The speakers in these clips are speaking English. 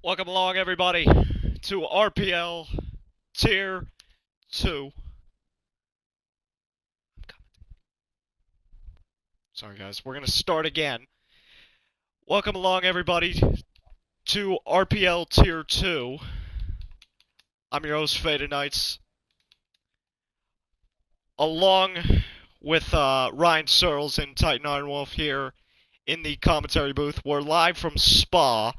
Welcome along, everybody, to RPL Tier 2. Sorry, guys. We're going to start again. Welcome along, everybody, to RPL Tier 2. I'm your host, Faded Knights. Along with Ryan Searles and Titan Iron Wolf here in the commentary booth. We're live from Spa,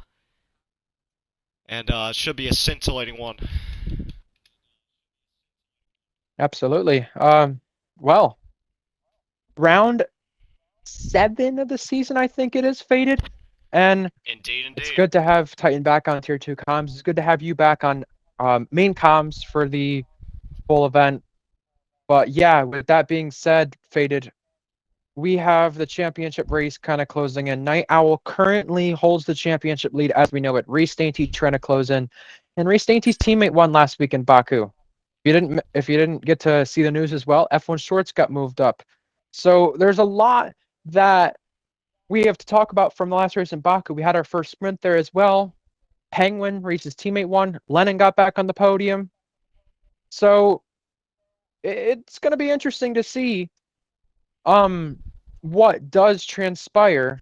and should be a scintillating one. Absolutely. Well, round 7 of the season, I think it is, Faded. And Indeed. it's good to have Titan back on Tier 2 comms. It's good to have you back on main comms for the full event. But yeah, with that being said, Faded, we have the championship race kind of closing in. Night Owl currently holds the championship lead as we know it. Reese Dainty trying to close in. And Reese Dainty's teammate won last week in Baku. If you didn't get to see the news as well, F1 Shorts got moved up. So there's a lot that we have to talk about from the last race in Baku. We had our first sprint there as well. Penguin, Reese's teammate, won. Lennon got back on the podium. So it's going to be interesting to see what does transpire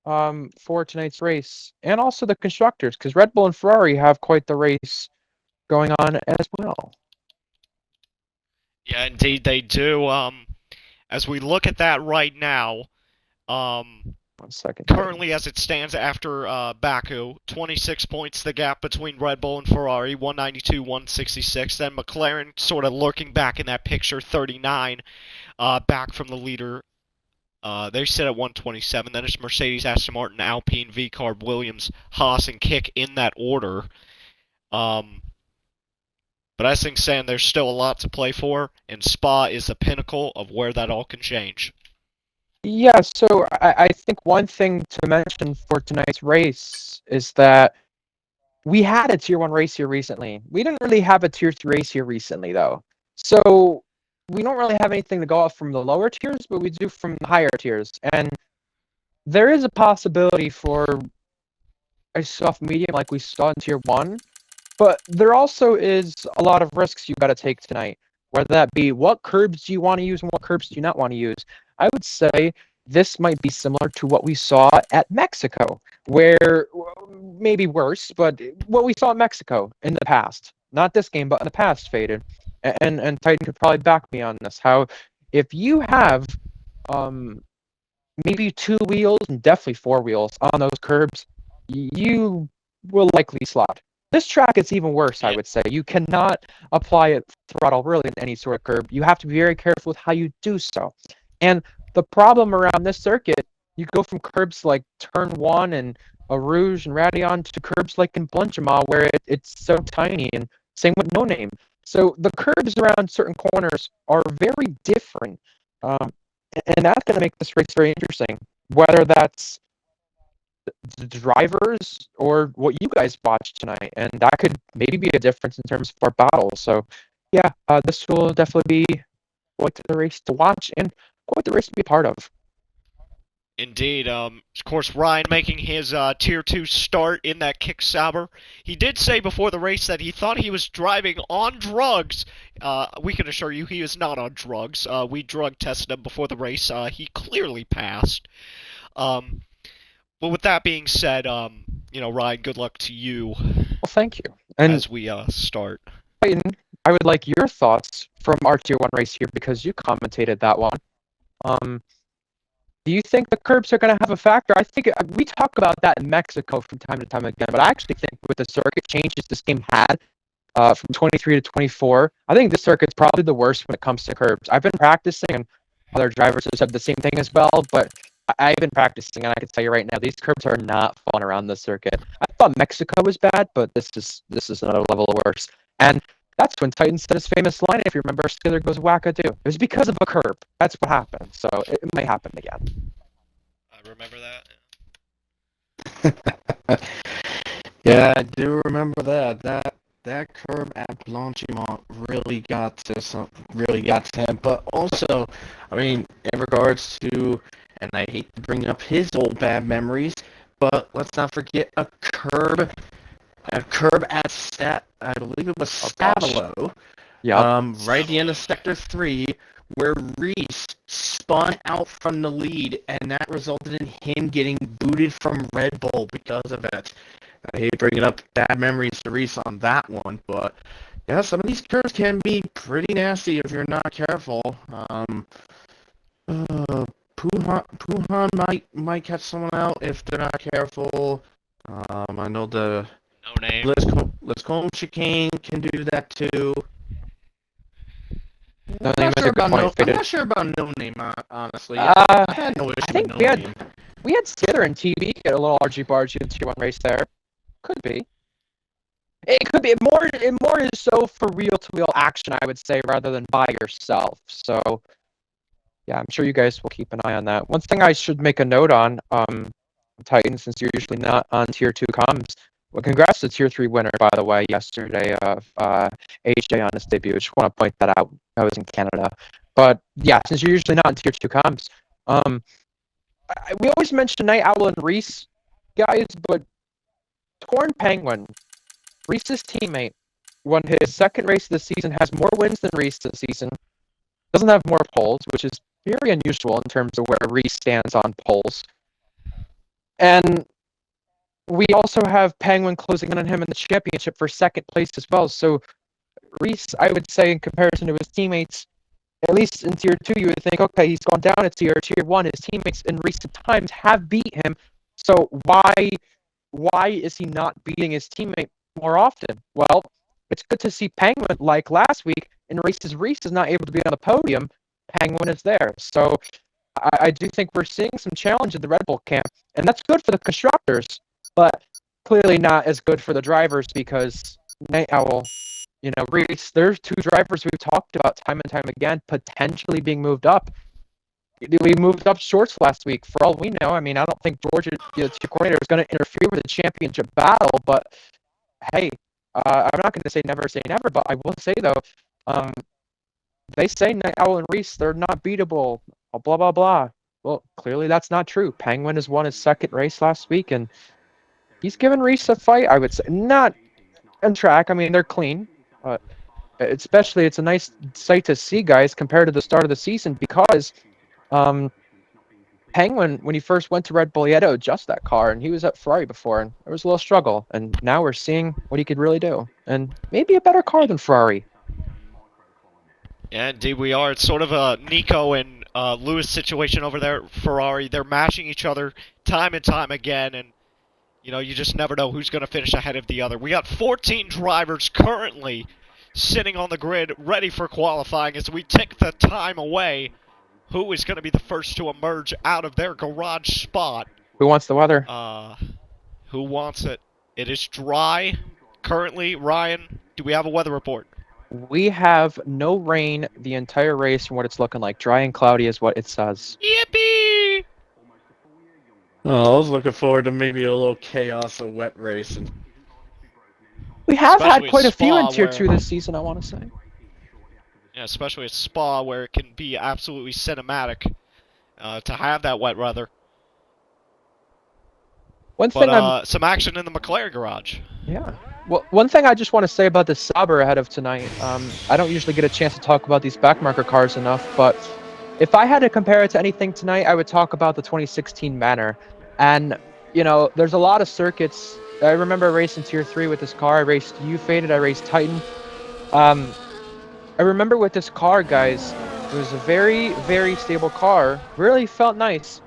for tonight's race, and also the constructors, because Red Bull and Ferrari have quite the race going on as well. Yeah, indeed they do. As we look at that right now, 1 second. currently as it stands after Baku, 26 points the gap between Red Bull and Ferrari, 192, 166. Then McLaren sort of lurking back in that picture, 39, back from the leader. They sit at 127. Then it's Mercedes, Aston Martin, Alpine, VCarb, Williams, Haas, and Kick in that order. But as things stand, there's still a lot to play for, and Spa is the pinnacle of where that all can change. Yeah, so I think one thing to mention for tonight's race is that we had a Tier 1 race here recently. We didn't really have a Tier 3 race here recently, though. So we don't really have anything to go off from the lower tiers, but we do from the higher tiers. And there is a possibility for a soft medium like we saw in Tier 1, but there also is a lot of risks you got to take tonight, whether that be what curbs do you want to use and what curbs do you not want to use. I would say this might be similar to what we saw at Mexico, where maybe worse, but what we saw at Mexico in the past. Not this game, but in the past, Faded. And Titan could probably back me on this. How if you have maybe 2 wheels and definitely 4 wheels on those curbs, you will likely slide. This track is even worse, I would say. You cannot apply it throttle really in any sort of curb. You have to be very careful with how you do so. And the problem around this circuit, you go from curbs like Turn 1 and a Rouge and Radion to curbs like in Blanchimont where it's so tiny, and same with No Name. So the curbs around certain corners are very different. And that's going to make this race very interesting, whether that's the drivers or what you guys watched tonight. And that could maybe be a difference in terms of our battles. So, yeah, this will definitely be quite the race to watch and quite the race to be part of. Indeed. Of course, Ryan making his Tier 2 start in that Kick Sauber. He did say before the race that he thought he was driving on drugs. We can assure you he is not on drugs. We drug tested him before the race. He clearly passed. But with that being said, Ryan, good luck to you. Well, thank you. And as we start. Titan, I would like your thoughts from our Tier 1 race here because you commentated that one. Do you think the curbs are going to have a factor? I think we talk about that in Mexico from time to time again, but I actually think with the circuit changes this game had from 23 to 24, I think this circuit's probably the worst when it comes to curbs. I've been practicing, and other drivers have said the same thing as well, but I've been practicing, and I can tell you right now, these curbs are not fun around this circuit. I thought Mexico was bad, but this is another level worse. And that's when Titan said his famous line, if you remember, Skiller goes wackadoo. It was because of a curb. That's what happened. So it may happen again. I remember that. Yeah, I do remember that. That curve at Blanchimont really got to him. But also, I mean, in regards to, and I hate to bring up his old bad memories, but let's not forget a curb a curb at I believe it was Stavilo, Yeah. right at the end of Sector 3, where Reese spun out from the lead, and that resulted in him getting booted from Red Bull because of it. I hate bringing up bad memories to Reese on that one, but yeah, some of these curves can be pretty nasty if you're not careful. Uh, Puhan might catch someone out if they're not careful. I know the No name. Liscombe chicane can do that too. No Name is a good point. I'm not sure about No Name, honestly. I had no I issue with think No we Name. had Skither and TV get a little argy bargy in Tier 1 race there. Could be. It could be more. It more is so for wheel-to-wheel action, I would say, rather than by yourself. So, yeah, I'm sure you guys will keep an eye on that. One thing I should make a note on, Titan, since you're usually not on Tier 2 comms. Well, congrats to Tier 3 winner, by the way, yesterday of AJ on his debut. Just want to point that out. I was in Canada. But, yeah, since you're usually not on Tier 2 comms, we always mention Night Owl and Reese, guys, but Torn Penguin, Reese's teammate, won his second race of the season, has more wins than Reese this season, doesn't have more poles, which is very unusual in terms of where Reese stands on poles. And we also have Penguin closing in on him in the championship for second place as well. So Reese, I would say, in comparison to his teammates, at least in Tier 2, you would think, okay, he's gone down a tier. Tier 1, his teammates in recent times have beat him. So why is he not beating his teammate more often? Well, it's good to see Penguin, like last week, in races Reese is not able to be on the podium, Penguin is there. So I do think we're seeing some challenge in the Red Bull camp, and that's good for the constructors, but clearly not as good for the drivers because Night Owl, Reese, there's two drivers we've talked about time and time again potentially being moved up. We moved up shorts last week. For all we know, I mean, I don't think Georgia, the coordinator, is going to interfere with the championship battle. But hey, I'm not going to say never. But I will say though, they say Night Owl and Reese, they're not beatable. Blah blah blah. Well, clearly that's not true. Penguin has won his second race last week, and he's given Reese a fight. I would say not on track. I mean, they're clean. Especially, it's a nice sight to see, guys, compared to the start of the season because. Penguin, when he first went to Red Bull, he had to adjust that car, and he was at Ferrari before, and there was a little struggle. And now we're seeing what he could really do, and maybe a better car than Ferrari. Yeah, indeed we are. It's sort of a Nico and Lewis situation over there at Ferrari. They're mashing each other time and time again, and you just never know who's going to finish ahead of the other. We got 14 drivers currently sitting on the grid ready for qualifying as we take the time away. Who is going to be the first to emerge out of their garage spot? Who wants the weather? Who wants it? It is dry currently. Ryan, do we have a weather report? We have no rain the entire race from what it's looking like. Dry and cloudy is what it says. Yippee! Oh, I was looking forward to maybe a little chaos of wet racing. We have Especially had quite a few in Spa, Tier 2 this season, I want to say. Yeah, especially at Spa, where it can be absolutely cinematic to have that wet weather. Some action in the McLaren garage. Yeah. Well, one thing I just want to say about the Sauber ahead of tonight, I don't usually get a chance to talk about these backmarker cars enough, but if I had to compare it to anything tonight, I would talk about the 2016 Manor. And, there's a lot of circuits. I remember racing Tier 3 with this car. I raced U-Faded, I raced Titan. I remember with this car, guys, it was a very, very stable car. Really felt nice.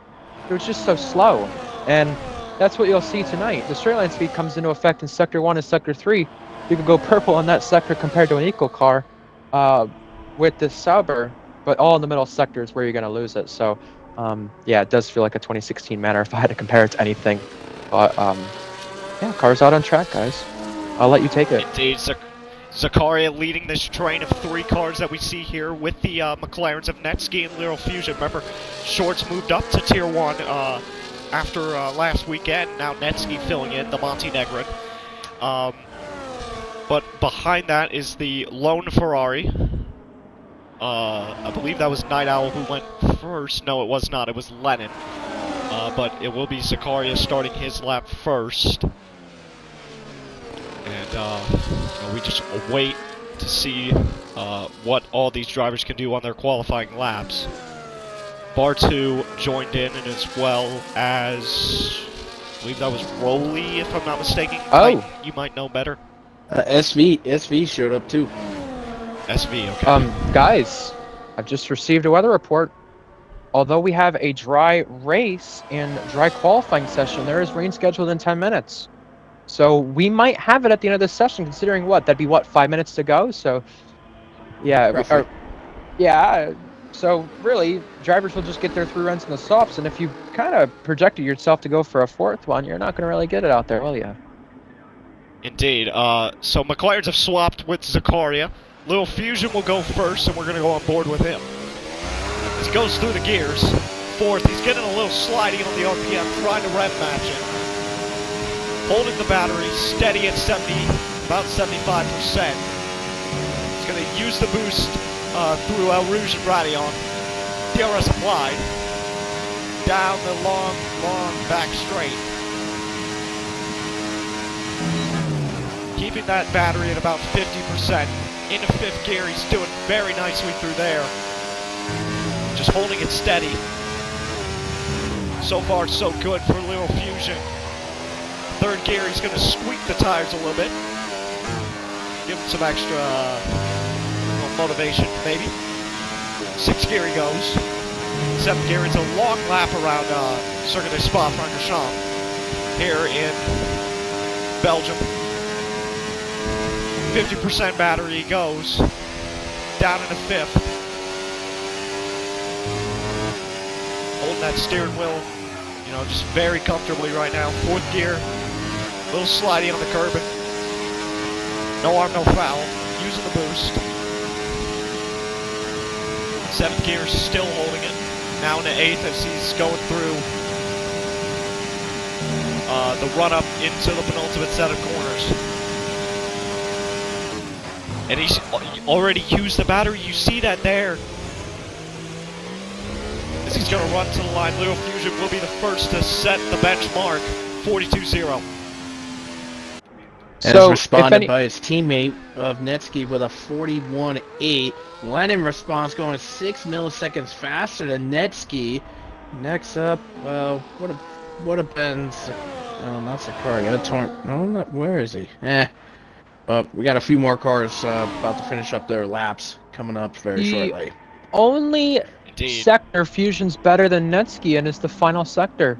It was just so slow. And that's what you'll see tonight. The straight line speed comes into effect in Sector 1 and Sector 3. You could go purple in that sector compared to an equal car with this Sauber, but all in the middle sector is where you're going to lose it. So, yeah, it does feel like a 2016 Manor if I had to compare it to anything. But, yeah, car's out on track, guys. I'll let you take it. Indeed, Zakaria leading this train of three cars that we see here with the McLarens of Netsky and Little Fusion. Remember, Shorts moved up to Tier 1 after last weekend. Now Netsky filling in the Montenegrin. But behind that is the lone Ferrari. I believe that was Night Owl who went first. No, it was not. It was Lennon. But it will be Zakaria starting his lap first. And we just await to see what all these drivers can do on their qualifying laps. Bar 2 joined in, and as well as, I believe that was Rolly, if I'm not mistaken. Oh. You might know better. SV showed up too. SV, okay. Guys, I've just received a weather report. Although we have a dry race and dry qualifying session, there is rain scheduled in 10 minutes. So we might have it at the end of this session, considering that'd be 5 minutes to go. So yeah, so really, drivers will just get their 3 runs in the softs, and if you kind of projected yourself to go for a 4th one, you're not going to really get it out there, will you? Indeed. So McLarens have swapped with Zakaria. Little Fusion will go first, and we're going to go on board with him. As he goes through the gears, 4th, he's getting a little sliding on the RPM, trying to rev match it. Holding the battery steady at 70, about 75%. He's going to use the boost through El Rouge and Radion. DRS applied. Down the long back straight. Keeping that battery at about 50%. Into 5th gear, he's doing very nicely through there. Just holding it steady. So far, so good for Little Fusion. 3rd gear, he's going to squeak the tires a little bit. Give him some extra motivation, maybe. 6th gear he goes. 7th gear, it's a long lap around Circuit de Spa-Francorchamps here in Belgium. 50% battery he goes. Down into 5th. Holding that steering wheel, just very comfortably right now. 4th gear, a little slidey on the curb. No arm, no foul. Using the boost. 7th gear is still holding it. Now into 8th as he's going through the run-up into the penultimate set of corners. And he's already used the battery. You see that there. As he's going to run to the line, Little Fusion will be the first to set the benchmark, 42-0. As responded by his teammate of Netsky with a 41.8. Lennon response going 6 milliseconds faster than Netsky. Next up, would have been, not Sakari. Where is he? We got a few more cars about to finish up their laps coming up very shortly. Only sector Fusion's better than Netsky in is the final sector.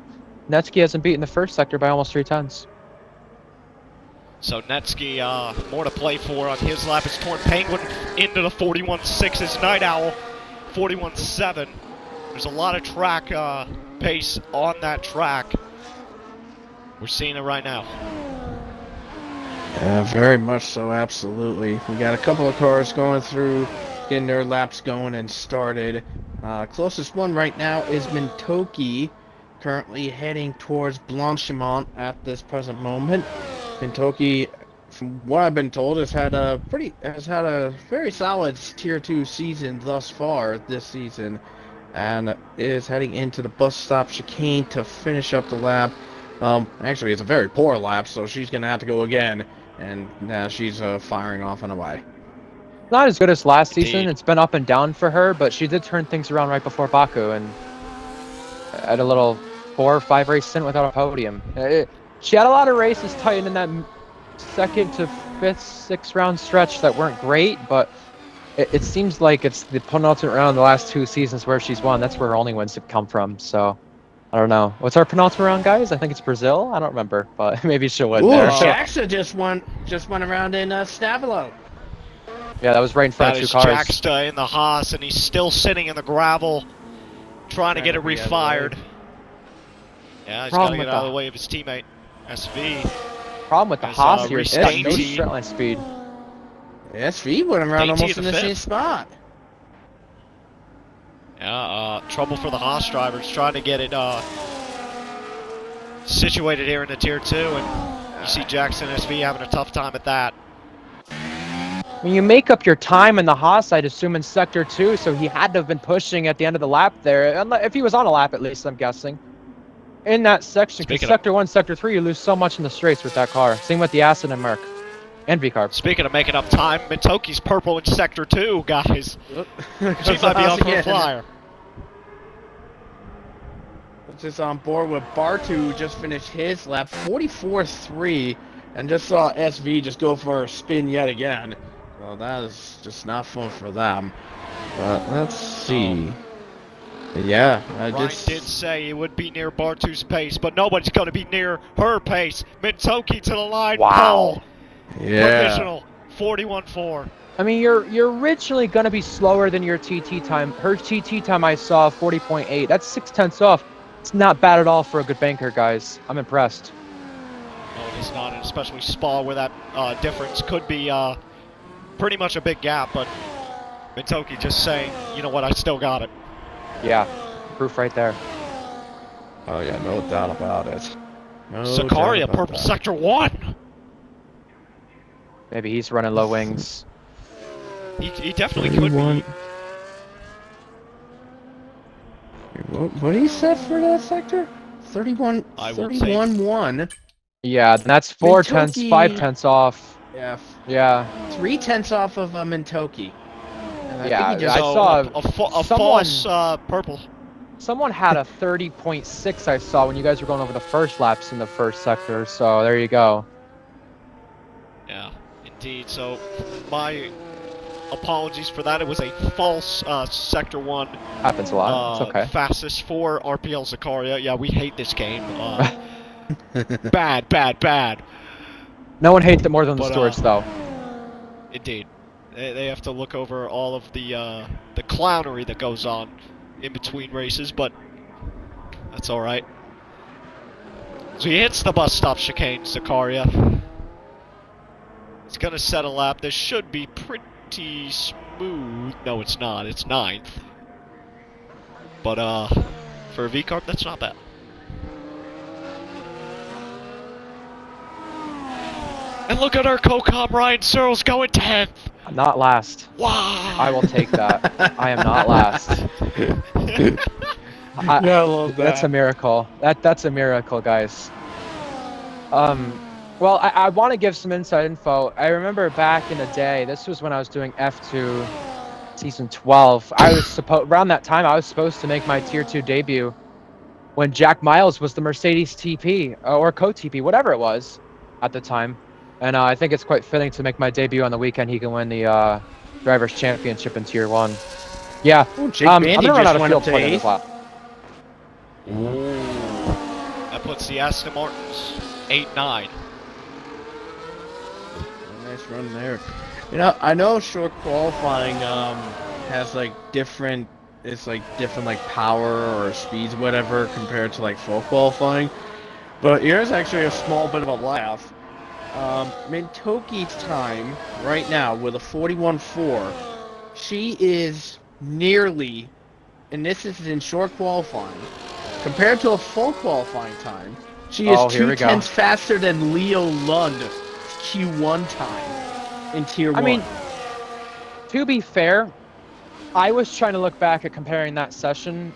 Netsky hasn't beaten the first sector by almost 3 tenths. So Netsky, more to play for on his lap. It's Torn Penguin into the 41.6. It's Night Owl, 41.7. There's a lot of track pace on that track. We're seeing it right now. Yeah, very much so, absolutely. We got a couple of cars going through, getting their laps going and started. Closest one right now is Mintoki, currently heading towards Blanchimont at this present moment. Mintoki, from what I've been told, has had a very solid Tier 2 season thus far this season, and is heading into the bus stop chicane to finish up the lap. Actually, it's a very poor lap, so she's gonna have to go again, and now she's firing off and away. Not as good as last season. It's been up and down for her, but she did turn things around right before Baku and had a little 4 or 5 race stint without a podium. She had a lot of races tight in that 2nd to 5th, 6th round stretch that weren't great, but it seems like it's the penultimate round the last 2 seasons where she's won. That's where her only wins have come from, so I don't know. What's our penultimate round, guys? I think it's Brazil. I don't remember, but maybe she'll win there. Jaxa just won around in Stavilo. Yeah, that was right in front of 2 cars. Jaxa in the Haas, and he's still sitting in the gravel, trying to get it refired. Yeah, he's got to get out of the way of his teammate, SV. Problem with the Haas here is no straight line speed. SV went around almost in the same spot. Yeah, trouble for the Haas drivers trying to get it situated here in the Tier 2, and you see Jackson SV having a tough time at that. When you make up your time in the Haas, I'd assume in Sector 2, so he had to have been pushing at the end of the lap there. If he was on a lap, at least, I'm guessing. In that section, because Sector 1, Sector 3, you lose so much in the straights with that car. Same with the Acid and Merc. And V-Carb. Speaking of making up time, Mintoki's purple in Sector 2, guys. She might be off for a flyer. Just on board with Bartu, who just finished his lap, 44.3, and just saw SV just go for a spin yet again. Well, that is just not fun for them. But let's see. Yeah, Ryan did say it would be near Bartu's pace, but nobody's going to be near her pace. Mintoki to the line. Wow. Yeah. Provisional 41.4. I mean, you're originally going to be slower than your TT time. Her TT time I saw 40.8. That's 0.6 off. It's not bad at all for a good banker, guys. I'm impressed. No, it is not, and especially Spa, where that difference could be pretty much a big gap, but Mintoki just saying, you know what, I still got it. Yeah, proof right there. Oh yeah, no doubt about it. No Zakaria, doubt about purple that. sector 1. Maybe he's running low wings. He definitely could be. What do you set for that sector? 31, I will 31-1. Yeah, that's 4 Mintoki- tenths, 5 tenths off. Yeah, Yeah. 3 tenths off of Mintoki. And Yeah, think he just, I saw a someone- false purple. Someone had a 30.6 I saw when you guys were going over the first laps in the first sector, so there you go. Yeah, indeed. So my apologies for that. It was a false sector 1. Happens a lot. It's okay. Fastest for RPL Zakaria. Yeah, we hate this game. Bad. No one hates it more than the But, stewards, though. Indeed. They have to look over all of the clownery that goes on in between races, but that's all right. So he hits the bus stop chicane, Zakaria. He's gonna set a lap. This should be pretty smooth. No, it's not. It's 9th. But for a V-Carb, that's not bad. And look at our co-com Ryan Searles going 10th. I'm not last. Wow. I will take that. I am not last. Yeah, I love that. That's a miracle. That's a miracle, guys. Well, I want to give some inside info. I remember back in the day, this was when I was doing F2 season 12. Around that time, I was supposed to make my tier 2 debut when Jack Miles was the Mercedes TP or co-TP, whatever it was at the time. And I think it's quite fitting to make my debut on the weekend. He can win the Drivers' Championship in Tier 1. Yeah, Ooh, Jake I'm Bandy going to run just out of went field up to point in this 8th. lap. That puts the Aston Martins 8-9. Nice run there. You know, I know short qualifying has like different like power or speeds, whatever, compared to like full qualifying. But here's actually a small bit of a laugh. Mintoki's time right now with a 41.4, she is nearly, and this is in short qualifying, compared to a full qualifying time, she is 2/10 faster than Leo Lund's Q1 time in Tier 1. I mean, to be fair, I was trying to look back at comparing that session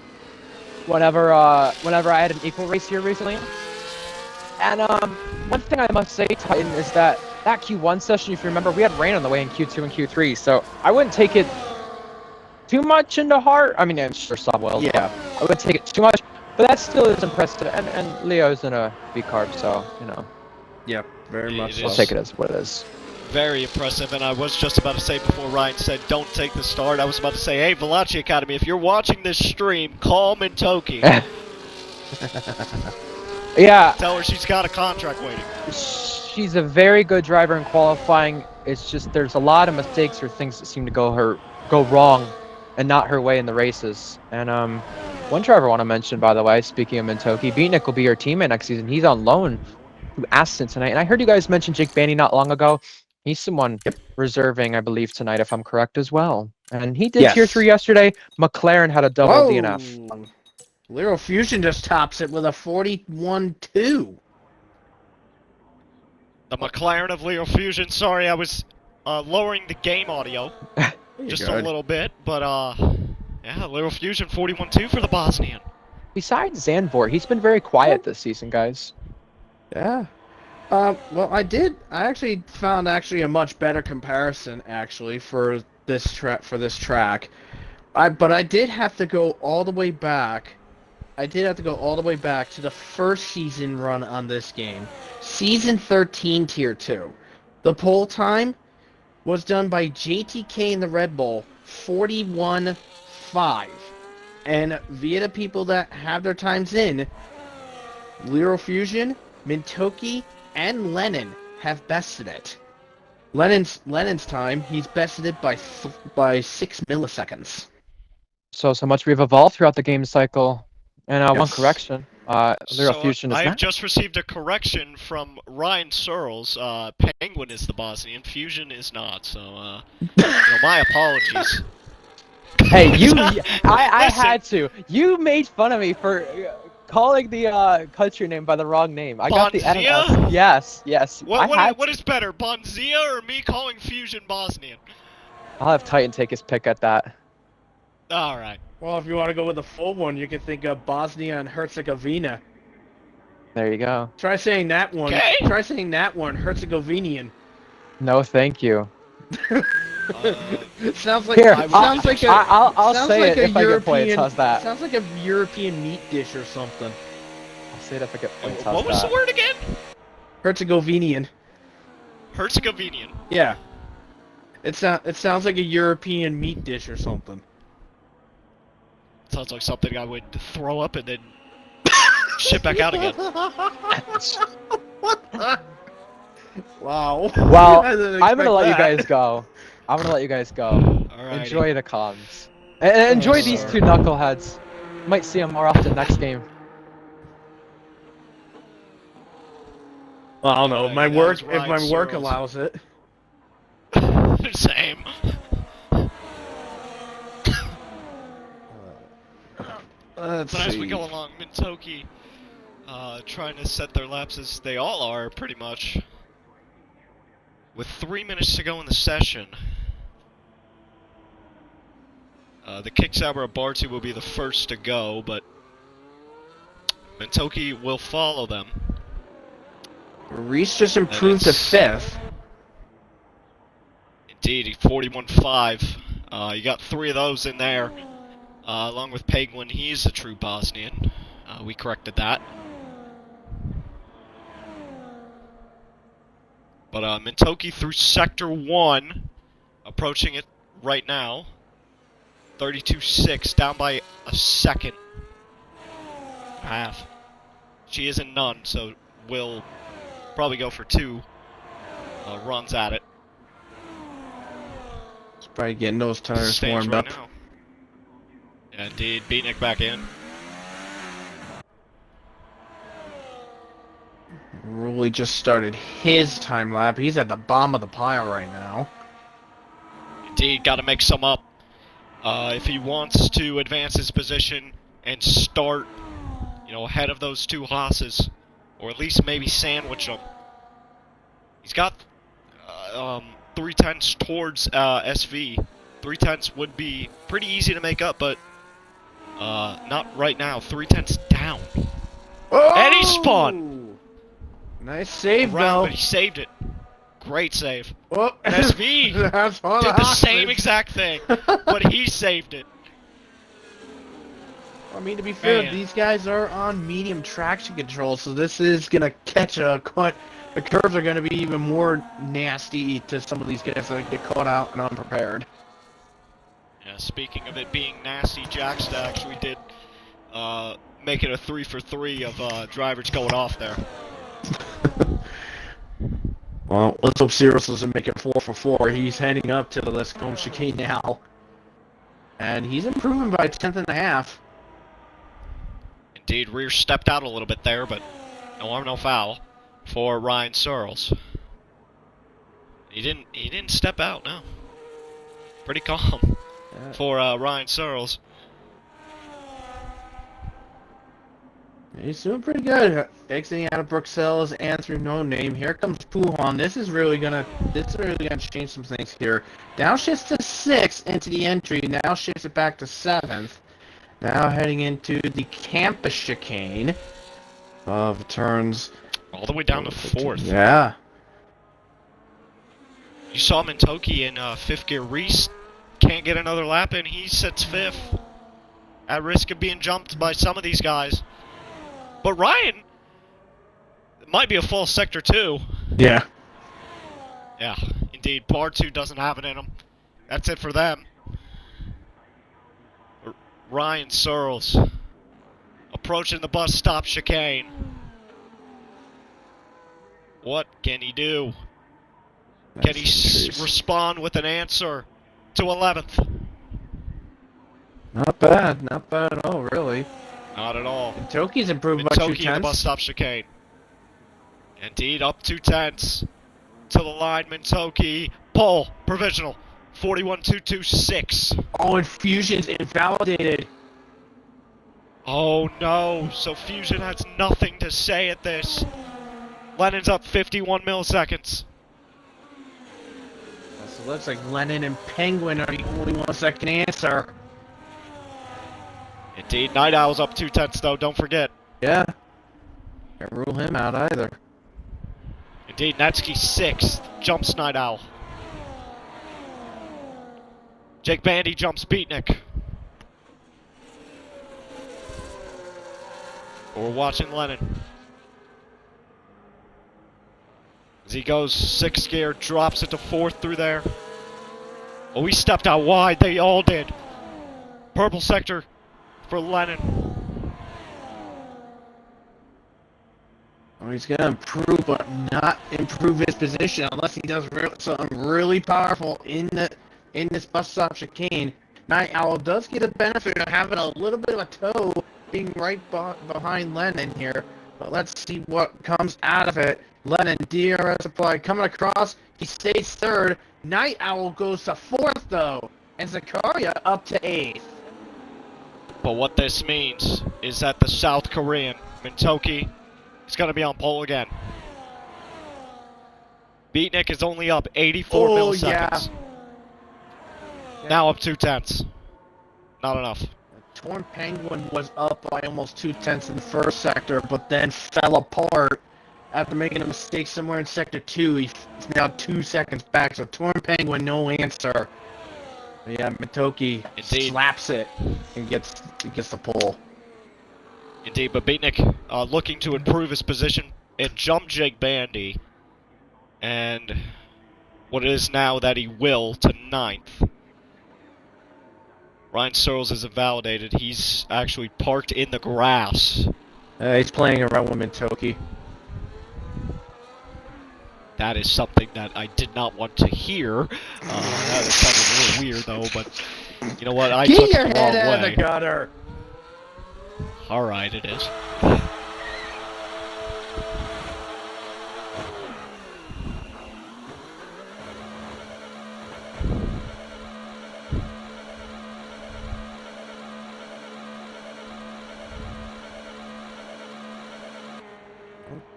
whenever I had an equal race here recently. And one thing I must say, Titan, is that Q1 session, if you remember, we had rain on the way in Q2 and Q3, so I wouldn't take it too much into heart. I mean, it's sure soft oil. Yeah. I wouldn't take it too much, but that still is impressive. And Leo's in a V-Carb, so, you know. Yeah, very much so. I'll take it as what it is. Very impressive, and I was just about to say before Ryan said don't take the start, I was about to say, hey, Veloci Academy, if you're watching this stream, call Mintoki. Yeah. Tell her she's got a contract waiting. She's a very good driver in qualifying. It's just there's a lot of mistakes or things that seem to go wrong and not her way in the races. And one driver I want to mention, by the way, speaking of Mintoki, Beatnik will be her teammate next season. He's on loan to Aston tonight. And I heard you guys mention Jake Bandy not long ago. He's someone reserving, I believe, tonight, if I'm correct as well. And he did Tier 3 yesterday. McLaren had a double DNF. Lyro Fusion just tops it with a 41.2. The McLaren of Leo Fusion. Sorry, I was lowering the game audio just a little bit, but yeah, Leo Fusion 41.2 for the Bosnian. Besides Zandvoort, he's been very quiet this season, guys. Yeah. Well, I did. I actually found a much better comparison actually for this track. But I did have to go all the way back. I did have to go all the way back to the first season run on this game, season 13, tier 2. The poll time was done by JTK in the Red Bull, 41.5. And via the people that have their times in, Lero Fusion, Mintoki, and Lennon have bested it. Lennon's time, he's bested it by 6 milliseconds. So much we've evolved throughout the game cycle. And one Yes. correction, Lyra So Fusion is I have not. just received a correction from Ryan Searles. Penguin is the Bosnian, Fusion is not. So, my apologies. Hey, I Listen, had to. You made fun of me for calling the country name by the wrong name. I got the Bonzia? NS. Yes. What is better, Bonzia or me calling Fusion Bosnian? I'll have Titan take his pick at that. All right. Well, if you want to go with the full one, you can think of Bosnia and Herzegovina. There you go. Try saying that one. Okay. Try saying that one, Herzegovinian. No, thank you. It sounds like Here, sounds like a I'll sounds say like it a if I get European. points. How's that? Sounds like a European meat dish or something. I'll say it if I get points. How's What was that? the word again? Herzegovinian. Herzegovinian. Yeah. It sounds like a European meat dish or something. Sounds like something I would throw up and then shit back out again. Wow. Well, I didn't I'm gonna expect let you that. guys go. I'm gonna let you guys go. Alrighty. Enjoy the comms. And enjoy these sir. two knuckleheads. Might see them more often next game. Well, I don't know. Alrighty, My that work, was if Ryan my work Searles. allows it. Same. Let's But as see. we go along, Mintoki trying to set their laps as they all are, pretty much. With 3 minutes to go in the session. The Kicksauber of Barty will be the first to go, but Mintoki will follow them. Reese just improved to it's- 5th. Indeed, 41.5. You got 3 of those in there. Along with Penguin, he's a true Bosnian. We corrected that. But Mintoki through Sector 1, approaching it right now. 32.6, down by a second. Half. She is in none, so will probably go for 2 runs at it. It's probably getting those tires Stands warmed right up. now. Yeah, indeed, Beatnik back in. Ruley just started his time lap. He's at the bottom of the pile right now. Indeed, got to make some up. If he wants to advance his position and start, ahead of those 2 Haas's, or at least maybe sandwich them. He's got 3 tenths towards SV. 3 tenths would be pretty easy to make up, but not right now. 3 tenths down. Oh! And he spun! Nice save, Around, though. but he saved it. Great save. Oh. And SV That's all did the same Haas's. exact thing, but he saved it. I mean, to be fair, Man. these guys are on medium traction control, so this is gonna catch the curves are gonna be even more nasty to some of these guys that get caught out and unprepared. Yeah, speaking of it being nasty, Jacksta actually did make it a 3 for 3 of drivers going off there. Well, let's hope Cyrus doesn't make it 4 for 4. He's heading up to the Let's Go chicane now. And he's improving by a tenth and a half. Indeed, rear stepped out a little bit there, but no harm, no foul for Ryan Searles. He didn't step out, no. Pretty calm for Ryan Searles. He's doing pretty good. Exiting out of Bruxelles and through No Name. Here comes Puhan. This is really gonna change some things here. Now shifts to 6th into the entry. Now shifts it back to 7th. Now heading into the campus chicane of turns All the way down to 4th. Yeah. You saw Mintoki in 5th gear. Reese can't get another lap in. He sits 5th. At risk of being jumped by some of these guys. But Ryan might be a false sector 2. Yeah. Yeah, indeed. Bar 2 doesn't have it in him. That's it for them. Ryan Searles approaching the bus stop chicane. What can he do? Can he respond with an answer to 11th? Not bad. Not bad at all, really. Not at all. Toki's improved by 2 Mintoki in the bus tenths. stop chicane. Indeed, up 2 tenths. To the line, Mintoki. Pole, provisional. 41.226. Oh, and Fusion's invalidated. Oh no, so Fusion has nothing to say at this. Lennon's up 51 milliseconds. So it looks like Lennon and Penguin are the only ones that can answer. Indeed, Night Owl's up 2 tenths though, don't forget. Yeah. Can't rule him out either. Indeed, Netsky 6th, jumps Night Owl. Jake Bandy jumps Beatnik. We're watching Lennon. As he goes 6th gear, drops it to 4th through there. Oh, he stepped out wide, they all did. Purple sector for Lennon. Oh, he's gonna improve, but not improve his position unless he does something really powerful in this bus stop chicane. Night Owl does get a benefit of having a little bit of a toe, being right behind Lennon here. But let's see what comes out of it. Lennon, DRS applied, coming across. He stays 3rd. Night Owl goes to 4th though, and Zakaria up to 8th. But what this means is that the South Korean, Mintoki, is going to be on pole again. Beatnik is only up 84 milliseconds. Yeah. Now up 2 tenths. Not enough. Torn Penguin was up by almost 2 tenths in the first sector, but then fell apart after making a mistake somewhere in sector 2. He's now 2 seconds back, so Torn Penguin, no answer. But yeah, Mintoki slaps it and gets the pole. Indeed, but Beatnik looking to improve his position and jump Jake Bandy. And what it is now that he will to 9th. Ryan Searles is invalidated. He's actually parked in the grass. He's playing around with Mintoki. That is something that I did not want to hear. That sounded a little weird, though, but you know what? I took it the wrong way. Get your head out of the gutter! Alright, it is.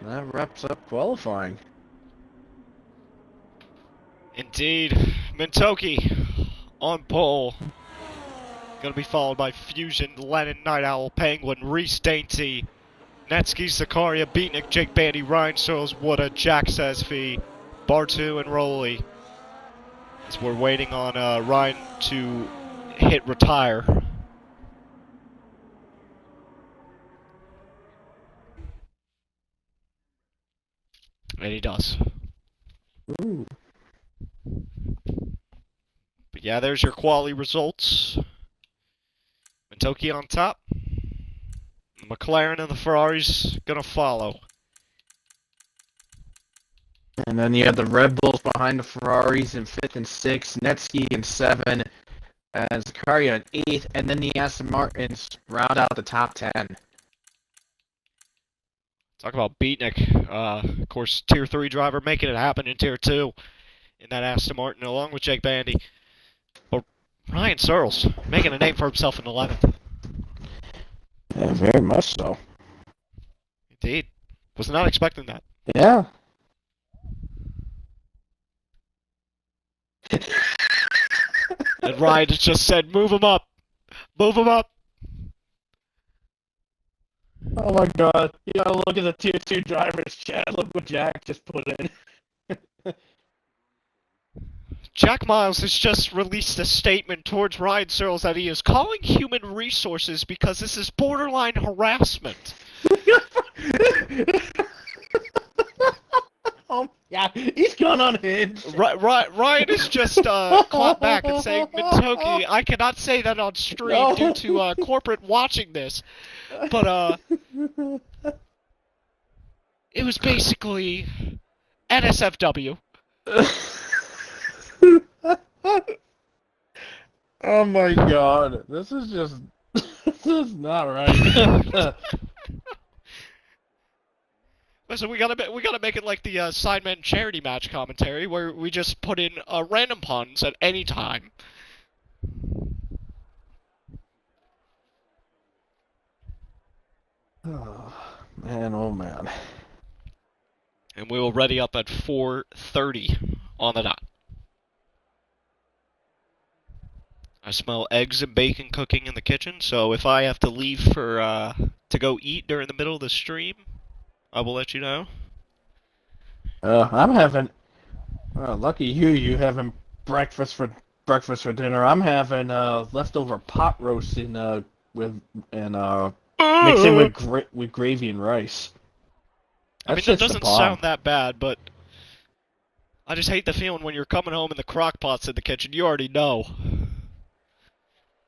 That wraps up qualifying. Indeed. Mintoki on pole. Gonna be followed by Fusion, Lennon, Night Owl, Penguin, Reese Dainty, Netsky, Zakaria, Beatnik, Jake Bandy, Ryan Searles, Wooda, Jack Sesfi, Bartu, and Rolly. As we're waiting on Ryan to hit retire. And he does. Ooh. But yeah, there's your quali results. Mintoki on top. McLaren and the Ferraris gonna follow. And then you have the Red Bulls behind the Ferraris in 5th and 6th, Netsky in 7th, and Zakaria in 8th, and then the Aston Martins round out the top 10. Talk about Beatnik. Of course, Tier 3 driver making it happen in Tier 2 in that Aston Martin, along with Jake Bandy. But Ryan Searles making a name for himself in 11th. Yeah, very much so. Indeed. Was not expecting that. Yeah. And Ryan just said, move him up. Move him up. Oh my god. You gotta look at the tier 2 drivers chat. Look what Jack just put in. Jack Miles has just released a statement towards Ryan Searles that he is calling human resources because this is borderline harassment. Yeah, he's gone unhinged. Ryan is just clapped back and saying, Mintoki, I cannot say that on stream due to corporate watching this, but it was basically NSFW. Oh my god, this is just... this is not right. So we gotta make it like the Sidemen charity match commentary, where we just put in random puns at any time. Oh, man, oh man. And we will ready up at 4:30 on the dot. I smell eggs and bacon cooking in the kitchen, so if I have to leave for to go eat during the middle of the stream, I will let you know. I'm having... lucky you having breakfast for dinner. I'm having leftover pot roast in mixing with gravy and rice. I mean, that doesn't sound that bad, but I just hate the feeling when you're coming home and the crock pot's in the kitchen. You already know.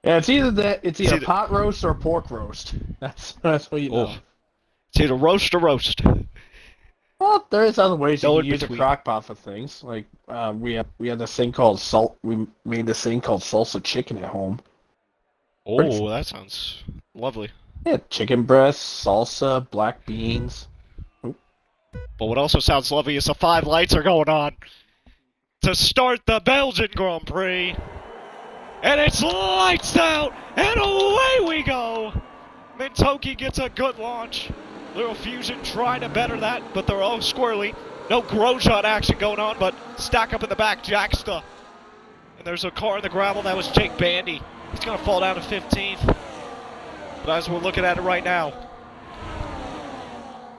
Yeah, it's either pot roast or pork roast. That's what you know. It's either roast or roast. Well, there is other ways you No can use a crock pot for things. Like we had this thing called we made this thing called salsa chicken at home. Oh, that sounds lovely. Yeah, chicken breast, salsa, black beans. But what also sounds lovely is the 5 lights are going on to start the Belgian Grand Prix. And it's lights out, and away we go! Mintoki gets a good launch. Little Fusion trying to better that, but they're all squirrely. No Grosjean action going on, but stack up in the back, Jacksta. And there's a car in the gravel, that was Jake Bandy. He's going to fall down to 15th. But as we're looking at it right now,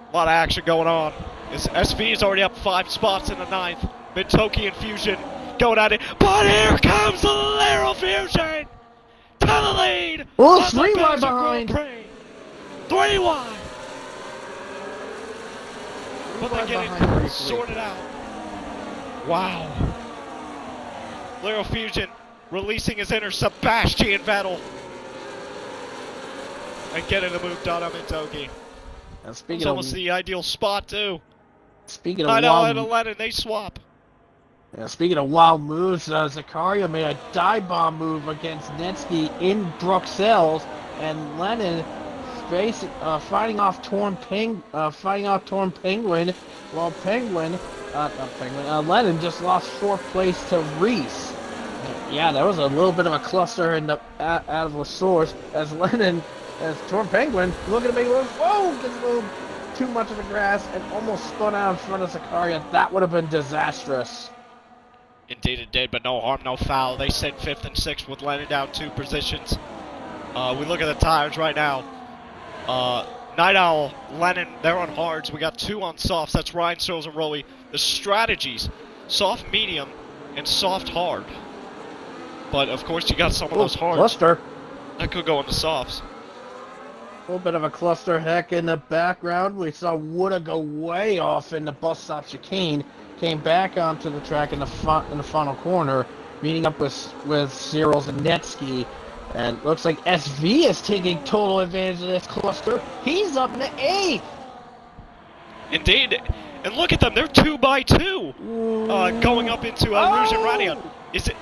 a lot of action going on. SV is already up 5 spots in the 9th. Mintoki and Fusion going at it, but here comes the Little Fusion to the lead. Well, 3 wide behind. 3 wide. But they get it sorted out. Wow. Little Fusion releasing his inner Sebastian Vettel and getting the move done on Mintoki. It's almost the ideal spot too. Speaking of and Lennon, they swap. Yeah, speaking of wild moves, Zakaria made a dive bomb move against Netsky in Bruxelles, and Lennon fighting off Torn Penguin, while Lennon just lost 4th place to Reese. Yeah, there was a little bit of a cluster in the out of the source as Torn Penguin looking to make a whoa, gets a little too much of the grass and almost spun out in front of Zakaria. That would have been disastrous. Indeed it did, but no harm, no foul. They sit 5th and 6th with Lennon down 2 positions. We look at the tires right now. Night Owl, Lennon, they're on hards. We got 2 on softs. That's Ryan Searles and Rolly. The strategies, soft medium and soft hard. But of course you got some of those hards. Cluster. That could go into softs. A little bit of a cluster heck in the background. We saw Wooda go way off in the bus stop chicane. Came back onto the track in the final corner, meeting up with Searles and Netsky. And looks like SV is taking total advantage of this cluster. He's up in the 8th. Indeed. And look at them. They're 2 by 2. Going up into Illusion Radio. Is it?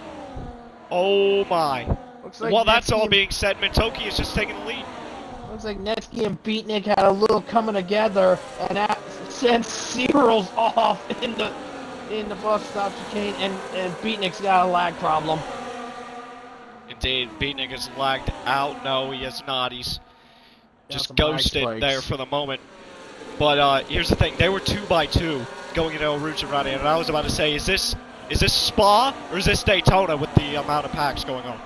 Oh my. Like well, that's all being said. Mintoki is just taking the lead. Looks like Netsky and Beatnik had a little coming together, and that sent Searles off in the bus stop chicane, and Beatnik's got a lag problem. Indeed, Beatnik has lagged out. No, he has not. He's just ghosted there for the moment. But here's the thing: they were 2 by 2 going into Rouge and and I was about to say, is this Spa or is this Daytona with the amount of packs going on?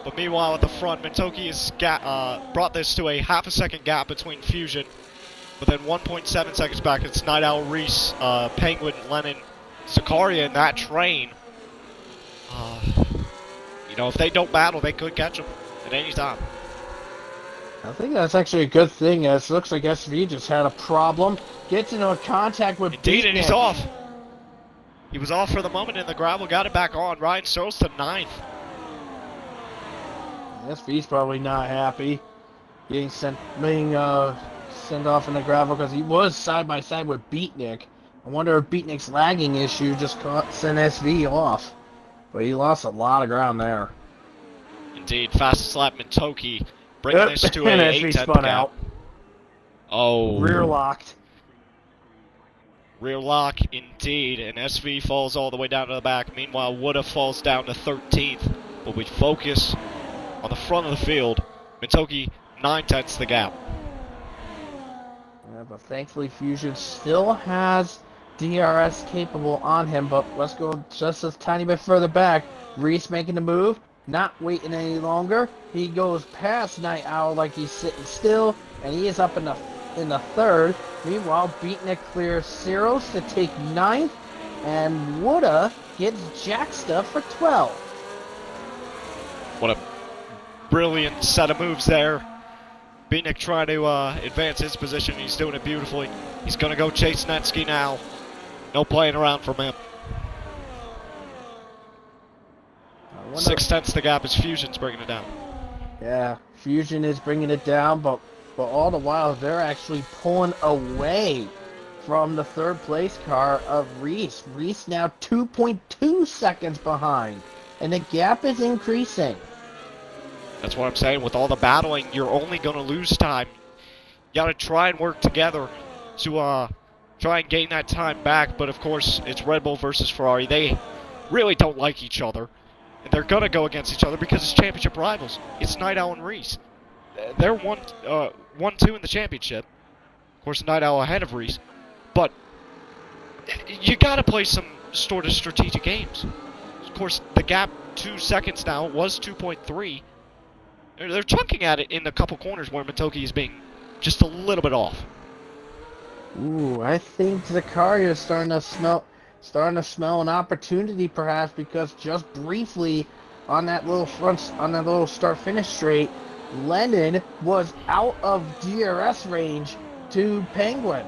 But meanwhile, at the front, Mitoki has brought this to a half a second gap between Fusion. But then 1.7 seconds back, it's Night Owl, Reese, Penguin, Lennon, Sicaria in that train. You know, if they don't battle, they could catch them at any time. I think that's actually a good thing, as it looks like SV just had a problem. Gets into contact with Indeed, and he's Beatnik. off. He was off for the moment in the gravel, got it back on. Ryan Searles to 9th. SV's probably not happy being sent off in the gravel because he was side by side with Beatnik. I wonder if Beatnik's lagging issue just sent SV off. But he lost a lot of ground there. Indeed, fastest lap Mitoki, bringing this to and a SV 8-10 spun gap. out. Oh. Rear locked. Rear lock, indeed, and SV falls all the way down to the back. Meanwhile, Woodha falls down to 13th. But we focus on the front of the field. Mitoki 9/10 the gap. Yeah, but thankfully Fusion still has DRS capable on him, but let's go just a tiny bit further back. Reese making the move, not waiting any longer. He goes past Night Owl like he's sitting still, and he is up in the third. Meanwhile, Beatnik clears Cyros to take 9th, and Woodha gets Jacksta for 12th. What a brilliant set of moves there. Beatnik trying to advance his position. He's doing it beautifully. He's going to go chase Netsky now. No playing around from him. 6/10 the gap as Fusion's bringing it down. Yeah, Fusion is bringing it down, but all the while they're actually pulling away from the third place car of Reese. Reese now 2.2 seconds behind, and the gap is increasing. That's what I'm saying. With all the battling, you're only going to lose time. You got to try and work together to try and gain that time back. But of course, it's Red Bull versus Ferrari. They really don't like each other. And they're going to go against each other because it's championship rivals. It's Night Owl and Reese. They're 1-2 in the championship. Of course, Night Owl ahead of Reese. But you got to play some sort of strategic games. Of course, the gap 2 seconds now was 2.3. They're chunking at it in a couple corners where Mitoki is being just a little bit off. Ooh, I think Zakaria is starting to smell an opportunity, perhaps, because just briefly on that little start-finish straight, Lennon was out of DRS range to Penguin,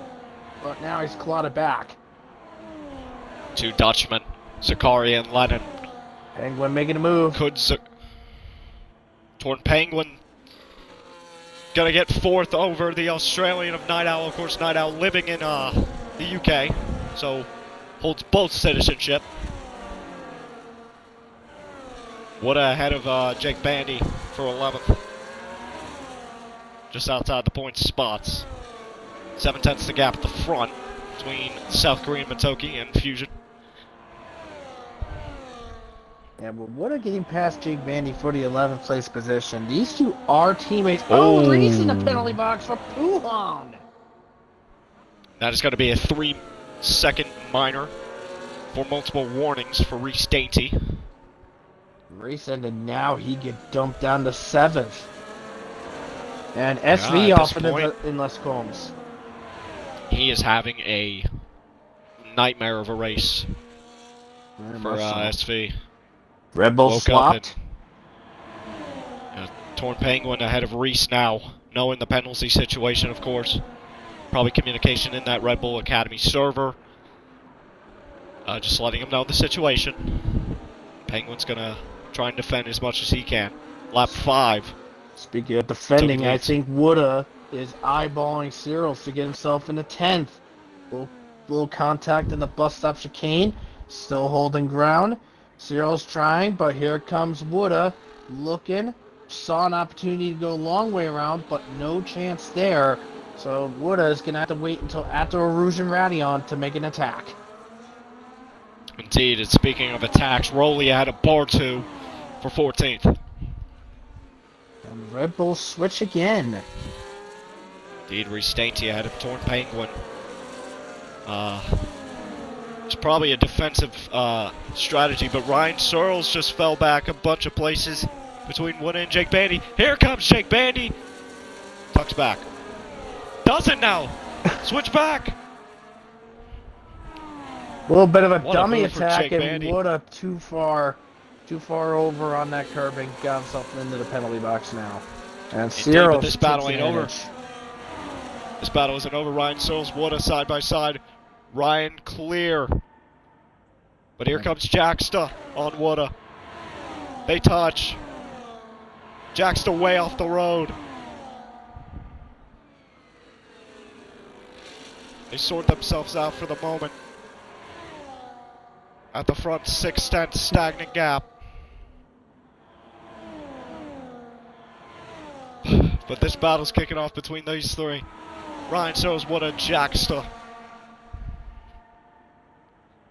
but now he's clawed it back. 2 Dutchmen, Zakaria and Lennon. Penguin making a move. Torn Penguin gonna get 4th over the Australian of Night Owl. Of course, Night Owl living in the UK, so holds both citizenship. Woodha ahead of Jake Bandy for 11th. Just outside the points spots. 7/10 the gap at the front between South Korean Mitoki and Fusion. Yeah, but Woodha getting past Jake Bandy for the 11th place position. These two are teammates. Oh, Reese in the penalty box for Puhan. That is going to be a 3-second minor for multiple warnings for Reese Dainty. Reese, and now he get dumped down to 7th. And SV off in Les Combs. He is having a nightmare of a race for SV. Red Bull swapped. Torn Penguin ahead of Reese now, knowing the penalty situation, of course. Probably communication in that Red Bull Academy server. Just letting him know the situation. Penguin's going to try and defend as much as he can. Lap 5. Speaking of defending, I think Woodha is eyeballing Cyros to get himself in the 10th. Little contact in the bus stop chicane. Still holding ground. Cyros trying, but here comes Woodha. Looking. Saw an opportunity to go a long way around, but no chance there. So Woodha is going to have to wait until after Rouge and Radion to make an attack. Indeed, and speaking of attacks, Rowley ahead of Bar 2 for 14th. And Red Bull switch again. Indeed, Reese Dainty ahead of Torn Penguin. It's probably a defensive strategy, but Ryan Searles just fell back a bunch of places. between Wood and Jake Bandy. Here comes Jake Bandy. Tucks back. Doesn't now. Switch back. A little bit of a What a dummy move for attack, Jake and Bandy. Wood too far over on that curb and got himself into the penalty box now. And Cyril but this battle takes ain't over. advantage. This battle isn't over. Ryan Searles, Wood side by side. Ryan clear. But here comes Jacksta on Wood. They touch. Jacksta way off the road. They sort themselves out for the moment. At the front, 6/10 stagnant gap. But this battle's kicking off between these three. Ryan Searles, Wood, Jacksta. Of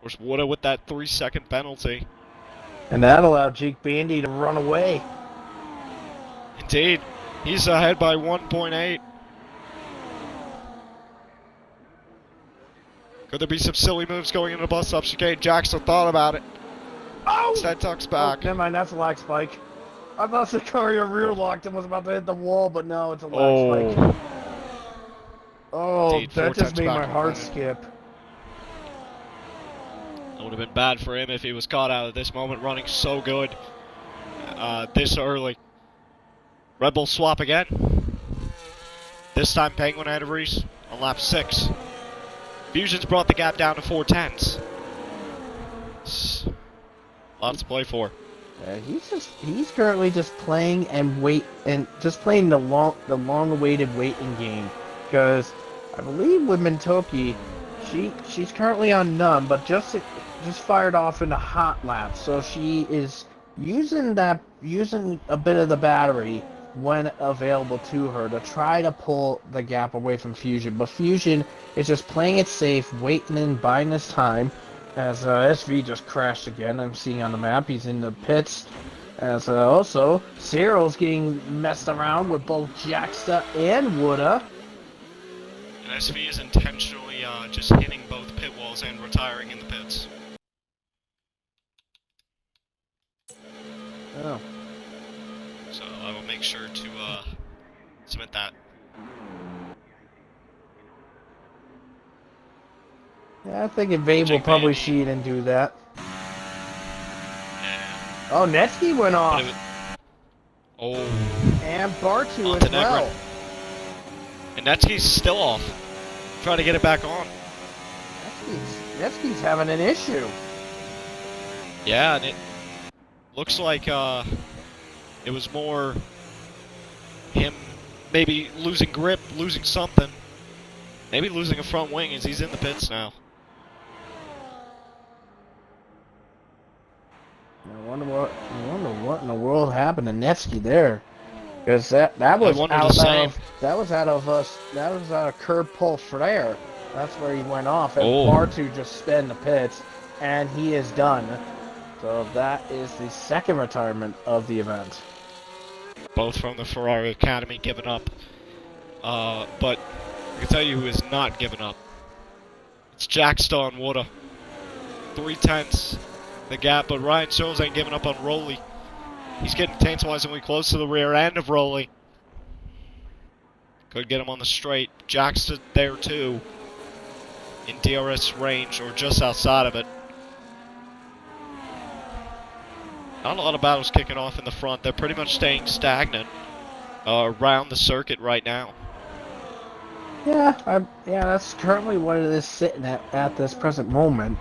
course, Wood with that 3-second penalty. And that allowed Jake Bandy to run away. Indeed. He's ahead by 1.8. Could there be some silly moves going into the bus stop chicane? Jackson thought about it. Oh! Instead tucks Oh, back. never mind, that's a lag spike. I thought Sicario rear locked and was about to hit the wall, but no, it's a lag spike. Oh, Indeed, that 4 just times made back my on heart that. skip. It would have been bad for him if he was caught out at this moment, running so good this early. Red Bull swap again. This time Penguin ahead of Reese on lap 6. Fusion's brought the gap down to 4/10. Lots to play for. Yeah, he's currently just playing the long-awaited waiting game, because I believe with Mintoki, she's currently on none, but just fired off in a hot lap, so she is using a bit of the battery when available to her to try to pull the gap away from Fusion, but Fusion is just playing it safe, waiting and buying this time. As SV just crashed again, I'm seeing on the map, he's in the pits. As also, Cyril's getting messed around with both Jacksta and Wooda. And SV is intentionally just hitting both pit walls and retiring in the pits. Oh. So I will make sure to submit that. Yeah, I think Vabe will Jake probably Bandy. see it and do that. Yeah. Oh, Netsky went off. Oh. And Bartu Onto as well. Negrin. And Netsky's still off. Trying to get it back on. Netsky's having an issue. Yeah, and it looks like it was more him maybe losing grip, losing something. Maybe losing a front wing as he's in the pits now. I wonder what in the world happened to Netsky there, because that was out of curb pull flare. That's where he went off, and Bartu just sped in the pits, and he is done. So that is the second retirement of the event. Both from the Ferrari Academy giving up. But I can tell you who is not giving up. It's Jacksta on Wooda. 3/10 the gap, but Ryan Searles ain't giving up on Rowley. He's getting tantalizingly close to the rear end of Rowley. Could get him on the straight. Jacksta there too. In DRS range, or just outside of it. Not a lot of battles kicking off in the front. They're pretty much staying stagnant around the circuit right now. Yeah, that's currently what it is sitting at this present moment.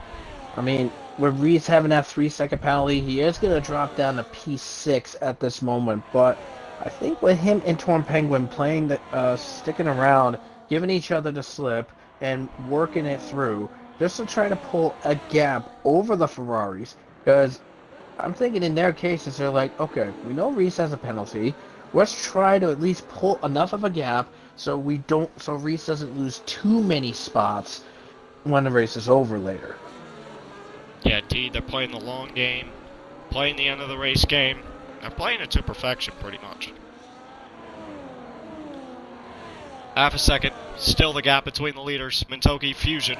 I mean, with Reese having that 3-second penalty, he is going to drop down to P6 at this moment. But I think with him and Torn Penguin playing sticking around, giving each other the slip, and working it through, just to try to pull a gap over the Ferraris, because I'm thinking in their cases, they're like, okay, we know Reese has a penalty. Let's try to at least pull enough of a gap so Reese doesn't lose too many spots when the race is over later. Yeah, indeed, they're playing the long game, playing the end of the race game. They're playing it to perfection, pretty much. Half a second, still the gap between the leaders, Mintoki Fusion,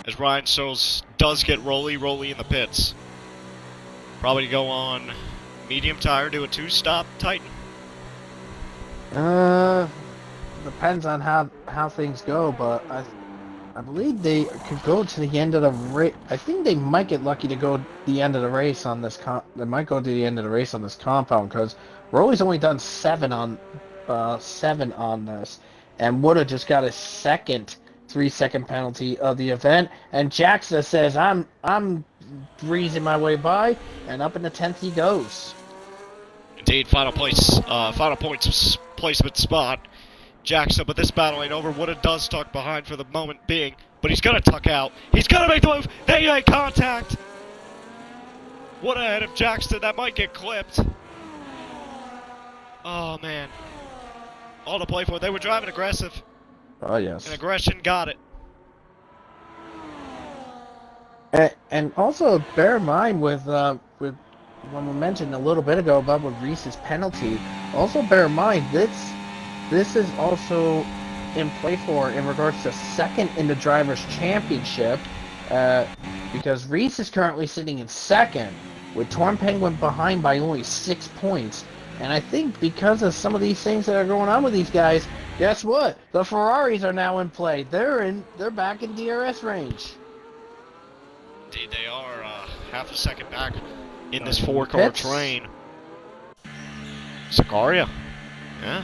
as Ryan Searles does get Rowley in the pits. Probably go on medium tire do a two-stop, Titan? Depends on how things go, but I believe they could go to the end of the race. I think they might get lucky to go the end of the race on this. They might go to the end of the race on this compound because Rolly's only done 7 on this, and would have just got a second 3-second penalty of the event. And Jackson says, "I'm breezing my way by," and up in the 10th he goes. Indeed, final points placement spot. Jackson, but this battle ain't over. Woulda does tuck behind for the moment being, but he's gonna tuck out. He's gonna make the move. They make contact. Woulda ahead of Jackson. That might get clipped. Oh man, all to play for. They were driving aggressive, Oh yes. and aggression got it. And also bear in mind with when we mentioned a little bit ago about with Reese's penalty. Also bear in mind this is also in play for in regards to second in the drivers' championship, because Reese is currently sitting in second with Torn Penguin behind by only 6 points. And I think because of some of these things that are going on with these guys, guess what? The Ferraris are now in play. They're back in DRS range. Indeed, they are half a second back in this four-car train. Sicaria, yeah.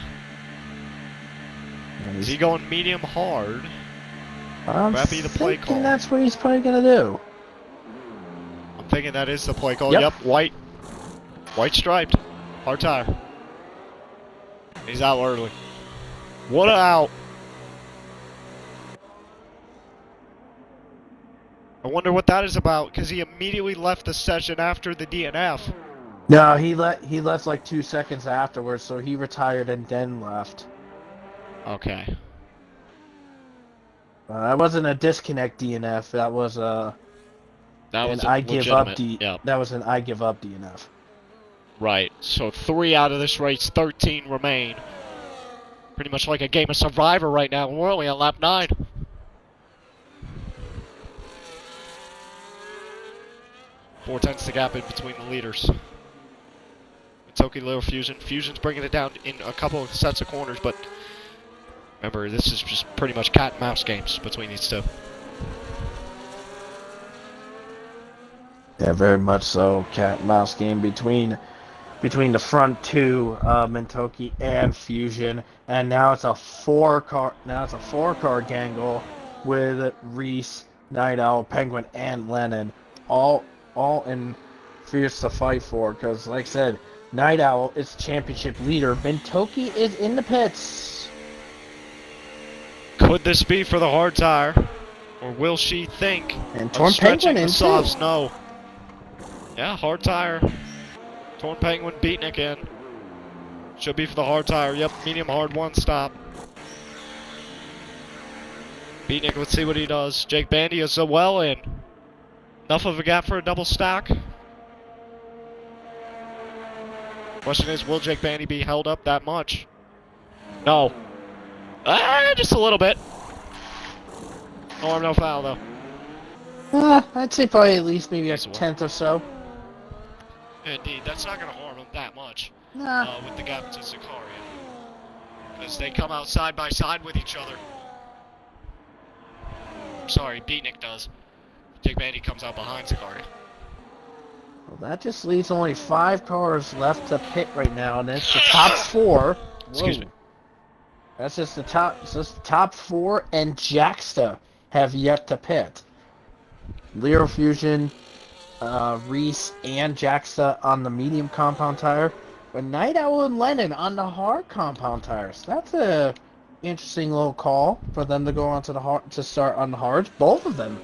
Is he going medium hard? I'm That'd be the play call. thinking that's what he's probably gonna do. I'm thinking that is the play call. Yep. Yep, white striped, hard tire. He's out early. What a out! I wonder what that is about, because he immediately left the session after the DNF. No, he left like 2 seconds afterwards, so he retired and then left. Okay. That wasn't a disconnect DNF. That was That was an a I give up legitimate, yep. That was an I give up DNF. Right, so 3 out of this race, 13 remain. Pretty much like a game of Survivor right now. We're only on lap 9. Four tenths the gap in between the leaders. Toki Little Fusion. Fusion's bringing it down in a couple of sets of corners, but remember, this is just pretty much cat and mouse games between these two. Yeah, very much so. Cat and mouse game between the front two, Mentoki and Fusion, and now it's a four-car gangle with Reese, Night Owl, Penguin, and Lennon, all in fierce to fight for. Because, like I said, Night Owl is championship leader. Mentoki is in the pits. Could this be for the hard tire, or will she think And of Torn stretching Penguin the in softs? too. No. Yeah, hard tire. Torn Penguin beating again. Should be for the hard tire. Yep, medium hard, one stop. Beatnik, let's see what he does. Jake Bandy is well in. Enough of a gap for a double stack. Question is, will Jake Bandy be held up that much? No. Just a little bit. No harm, no foul, though. I'd say probably at least maybe a Nice one. tenth or so. Indeed, that's not going to harm him that much. Nah. With the gap to Sicaria. As they come out side by side with each other. I'm sorry, Beatnik does. Jake Bandy comes out behind Sicaria. Well, that just leaves only 5 cars left to pit right now, and it's the top 4. Excuse me. That's just the top 4, and Jacksta have yet to pit. Leo Fusion, Reese, and Jacksta on the medium compound tire, but Night Owl and Lennon on the hard compound tires. That's a interesting little call for them to go onto the hard to start on the hards. Both of them.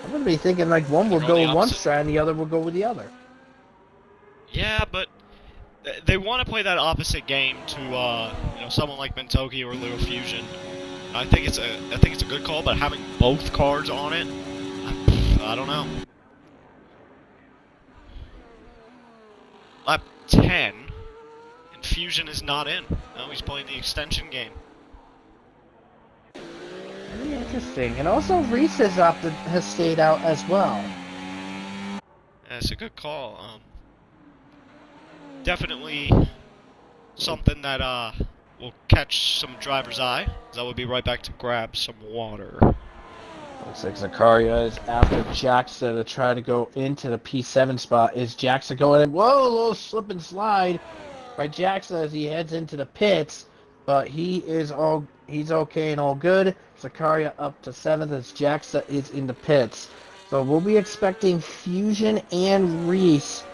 I'm gonna be thinking like one will They're go on the with one opposite. strat and the other will go with the other. Yeah, but they want to play that opposite game to someone like Mentoki or Leo Fusion. I think it's a good call, but having both cards on it, I don't know. Lap 10, and Fusion is not in. No, he's playing the extension game. Very interesting. And also Reese has stayed out as well. That's a good call. definitely something that will catch some driver's eye. So I would be right back to grab some water. Looks like Zakaria is after Jaxa to try to go into the P7 spot. Is Jaxa going in? Whoa, a little slip and slide by Jaxa as he heads into the pits. But he's okay and all good. Zakaria up to 7th as Jaxa is in the pits. So we'll be expecting Fusion and Reese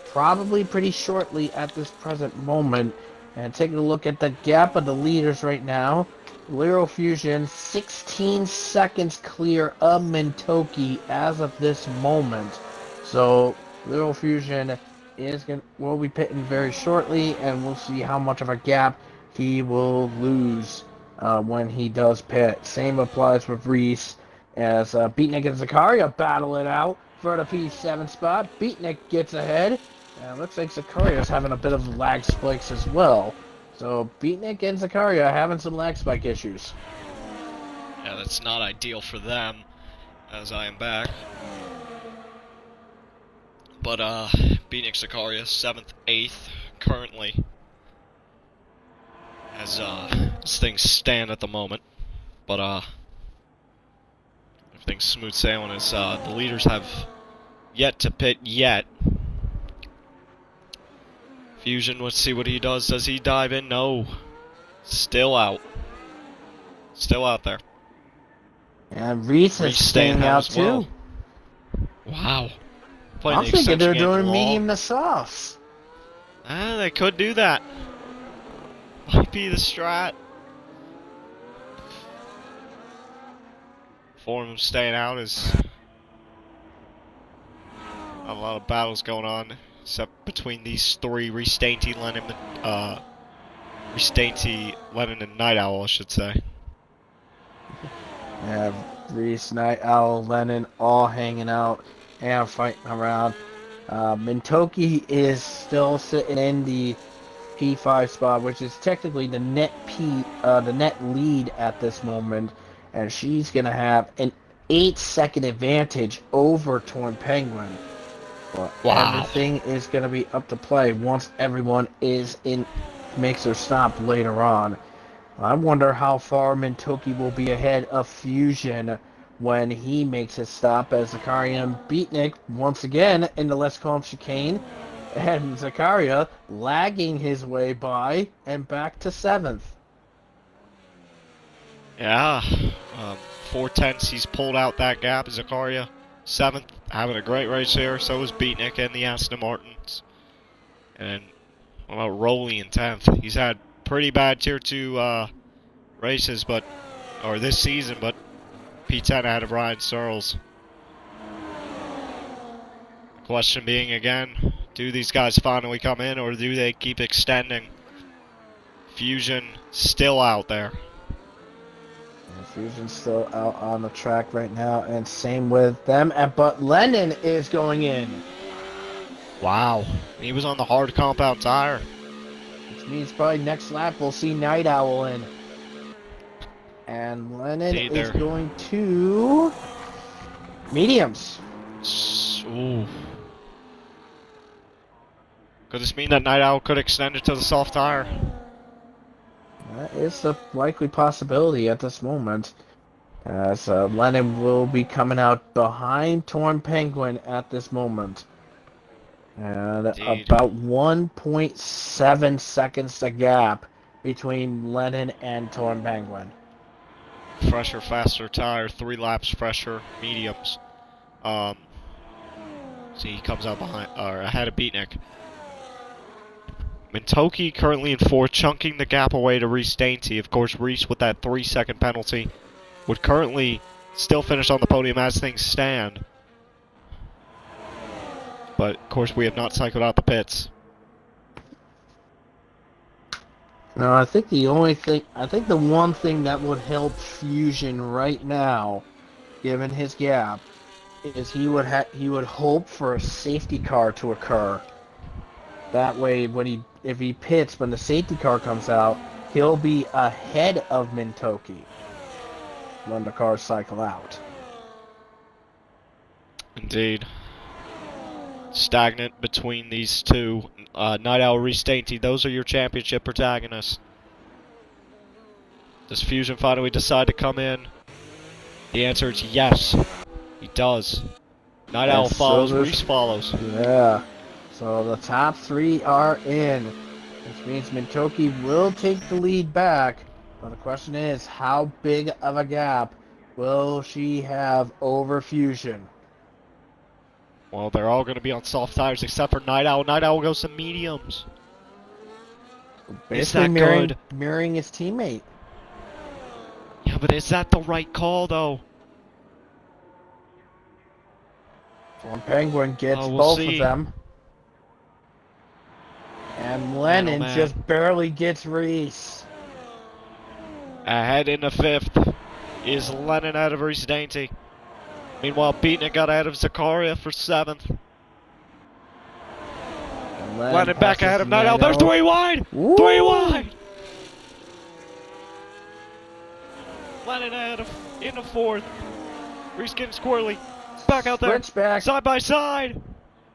probably pretty shortly at this present moment. And taking a look at the gap of the leaders right now, Lyro Fusion 16 seconds clear of Mintoki as of this moment. So Lyro Fusion will be pitting very shortly, and we'll see how much of a gap he will lose when he does pit. Same applies with Reese as Beatnik and Zakaria battle it out for the P7 spot. Beatnik gets ahead. And it looks like Zakaria's having a bit of lag spikes as well. So Beatnik and Zakaria having some lag spike issues. Yeah, that's not ideal for them, as I am back. But, Beatnik Zakaria, 7th, 8th, currently, as things stand at the moment. But, everything's smooth sailing as, the leaders have yet to pit yet. Fusion, let's see what he does. Does he dive in? No. Still out. Still out there. And Reese is staying out too. Well. Wow. Playing I'm the thinking they're extension game doing long. medium to softs. They could do that. Might be the strat. Four of them staying out is a lot of battles going on, except between these three, Restainty, Lennon, and Night Owl, I should say. Yeah, Reese, Night Owl, Lennon all hanging out and fighting around. Mintoki is still sitting in the P5 spot, which is technically the net lead at this moment, and she's gonna have an 8-second advantage over Torn Penguin. But Wow. everything is gonna be up to play once everyone makes their stop later on. I wonder how far Mintoki will be ahead of Fusion when he makes his stop, as Zakaria and Beatnik once again in the Let's Call him chicane, and Zakaria lagging his way by and back to 7th. Yeah. 4/10, he's pulled out that gap. Zakaria, 7th, having a great race here. So is Beatnik and the Aston Martins. And what about Rowley in 10th? He's had pretty bad Tier 2 races, or this season, but P10 ahead of Ryan Searles. The question being again, do these guys finally come in, or do they keep extending? Fusion still out there. And Fusion's still out on the track right now, and same with them. But Lennon is going in. Wow. He was on the hard compound tire. Which means probably next lap we'll see Night Owl in. And Lennon is going to mediums. Ooh. Could this mean that Night Owl could extend it to the soft tire? That is a likely possibility at this moment. As Lennon will be coming out behind Torn Penguin at this moment. And Indeed. about 1.7 seconds a gap between Lennon and Torn Penguin. Fresher, faster tire, 3 laps fresher, mediums. See, he comes out ahead of Beatnik. Mintoki currently in 4th, chunking the gap away to Reese Dainty. Of course, Reese with that 3-second penalty would currently still finish on the podium as things stand. But, of course, we have not cycled out the pits. No, I think the one thing that would help Fusion right now, given his gap, is he would hope for a safety car to occur. That way, if he pits when the safety car comes out, he'll be ahead of Mintoki when the cars cycle out. Indeed. stagnant between these two. Night Owl, Reese Dainty, those are your championship protagonists. Does Fusion finally decide to come in? The answer is yes, he does. Night Owl follows, Reese follows. Yeah. So the top three are in, which means Mintoki will take the lead back. But the question is, how big of a gap will she have over Fusion? Well, they're all going to be on soft tires except for Night Owl. Night Owl goes to mediums. Is that good? Mirroring his teammate. Yeah, but is that the right call, though? One Penguin gets we'll both see. of them. And Lennon just barely gets Reese. Ahead in the fifth is Lennon out of Reese Dainty. Meanwhile, Beatnik got ahead of Zakaria for seventh. Lennon back ahead of Night Owl. There's three wide! Woo! 3 wide! Lennon ahead of in the fourth. Reese getting squirrely. Back out there. Switch back. Side by side.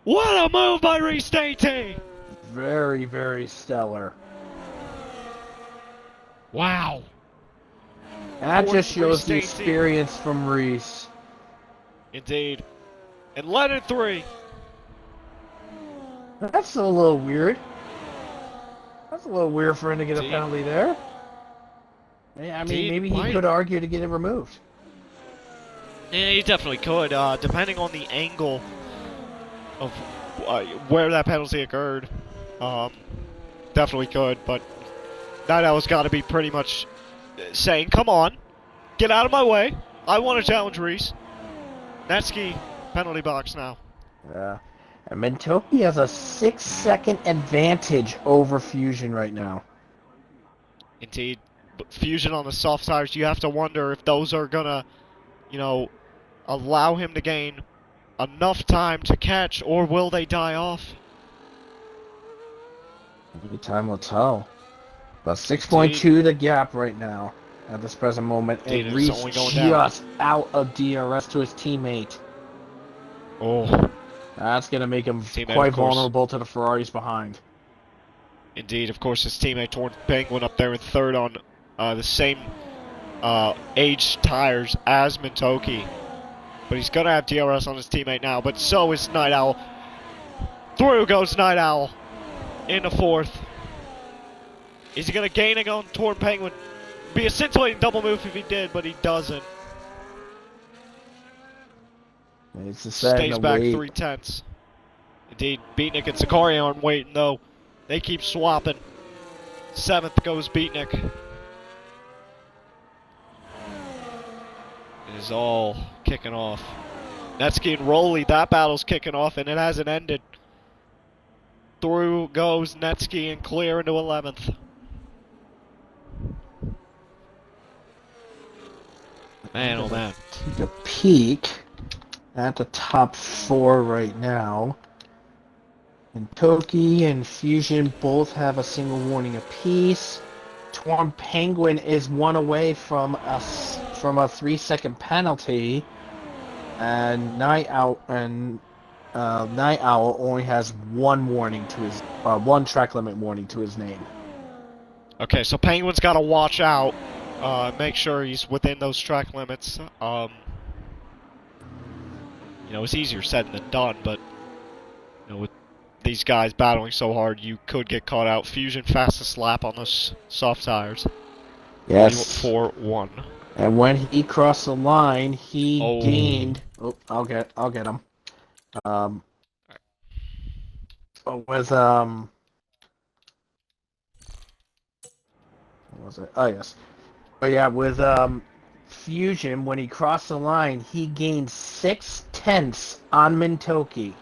What a move by Reese Dainty! Very, very stellar. Wow. That just shows the experience from Reese. Indeed. And Lennon 3. That's a little weird. That's a little weird for him to get a penalty there. I mean, maybe he could argue to get it removed. Yeah, he definitely could, depending on the angle of where that penalty occurred. Definitely could, but Night Owl's got to be pretty much saying, come on, get out of my way. I want to challenge Reese. Netsky, penalty box now. Yeah. And Mintoki has a 6-second advantage over Fusion right now. Indeed. But Fusion on the soft tires, you have to wonder if those are going to, allow him to gain enough time to catch, or will they die off? Maybe time will tell. But 6.2 the gap right now at this present moment. And Reese just out of DRS to his teammate. Oh. That's going to make him quite vulnerable to the Ferraris behind. Indeed, of course, his teammate Torn Penguin up there in third on the same aged tires as Mintoki. But he's going to have DRS on his teammate now, but so is Night Owl. Through goes Night Owl in the fourth. Is he going to gain on Torn Penguin? Be a scintillating double move if he did, but he doesn't. Stays back 3/10. Indeed, Beatnik and Zakaria aren't waiting, though. They keep swapping. Seventh goes Beatnik. It is all kicking off. Netsky and Rolly, that battle's kicking off, and it hasn't ended. Through goes Netsky and clear into 11th. Man, oh man. Take a peek at the top four right now. And Toki and Fusion both have a single warning apiece. Torn Penguin is one away from a 3-second penalty, and Night Owl only has one warning to his one track limit warning to his name. Okay, so Penguin's got to watch out, make sure he's within those track limits. It's easier said than done, but with these guys battling so hard, you could get caught out. Fusion fastest lap on those soft tires. Yes. 4-1. And when he crossed the line, he gained. Oh, I'll get him. With what was it? Oh yes. But yeah, with Fusion, when he crossed the line, he gained 6/10 on Mintoki.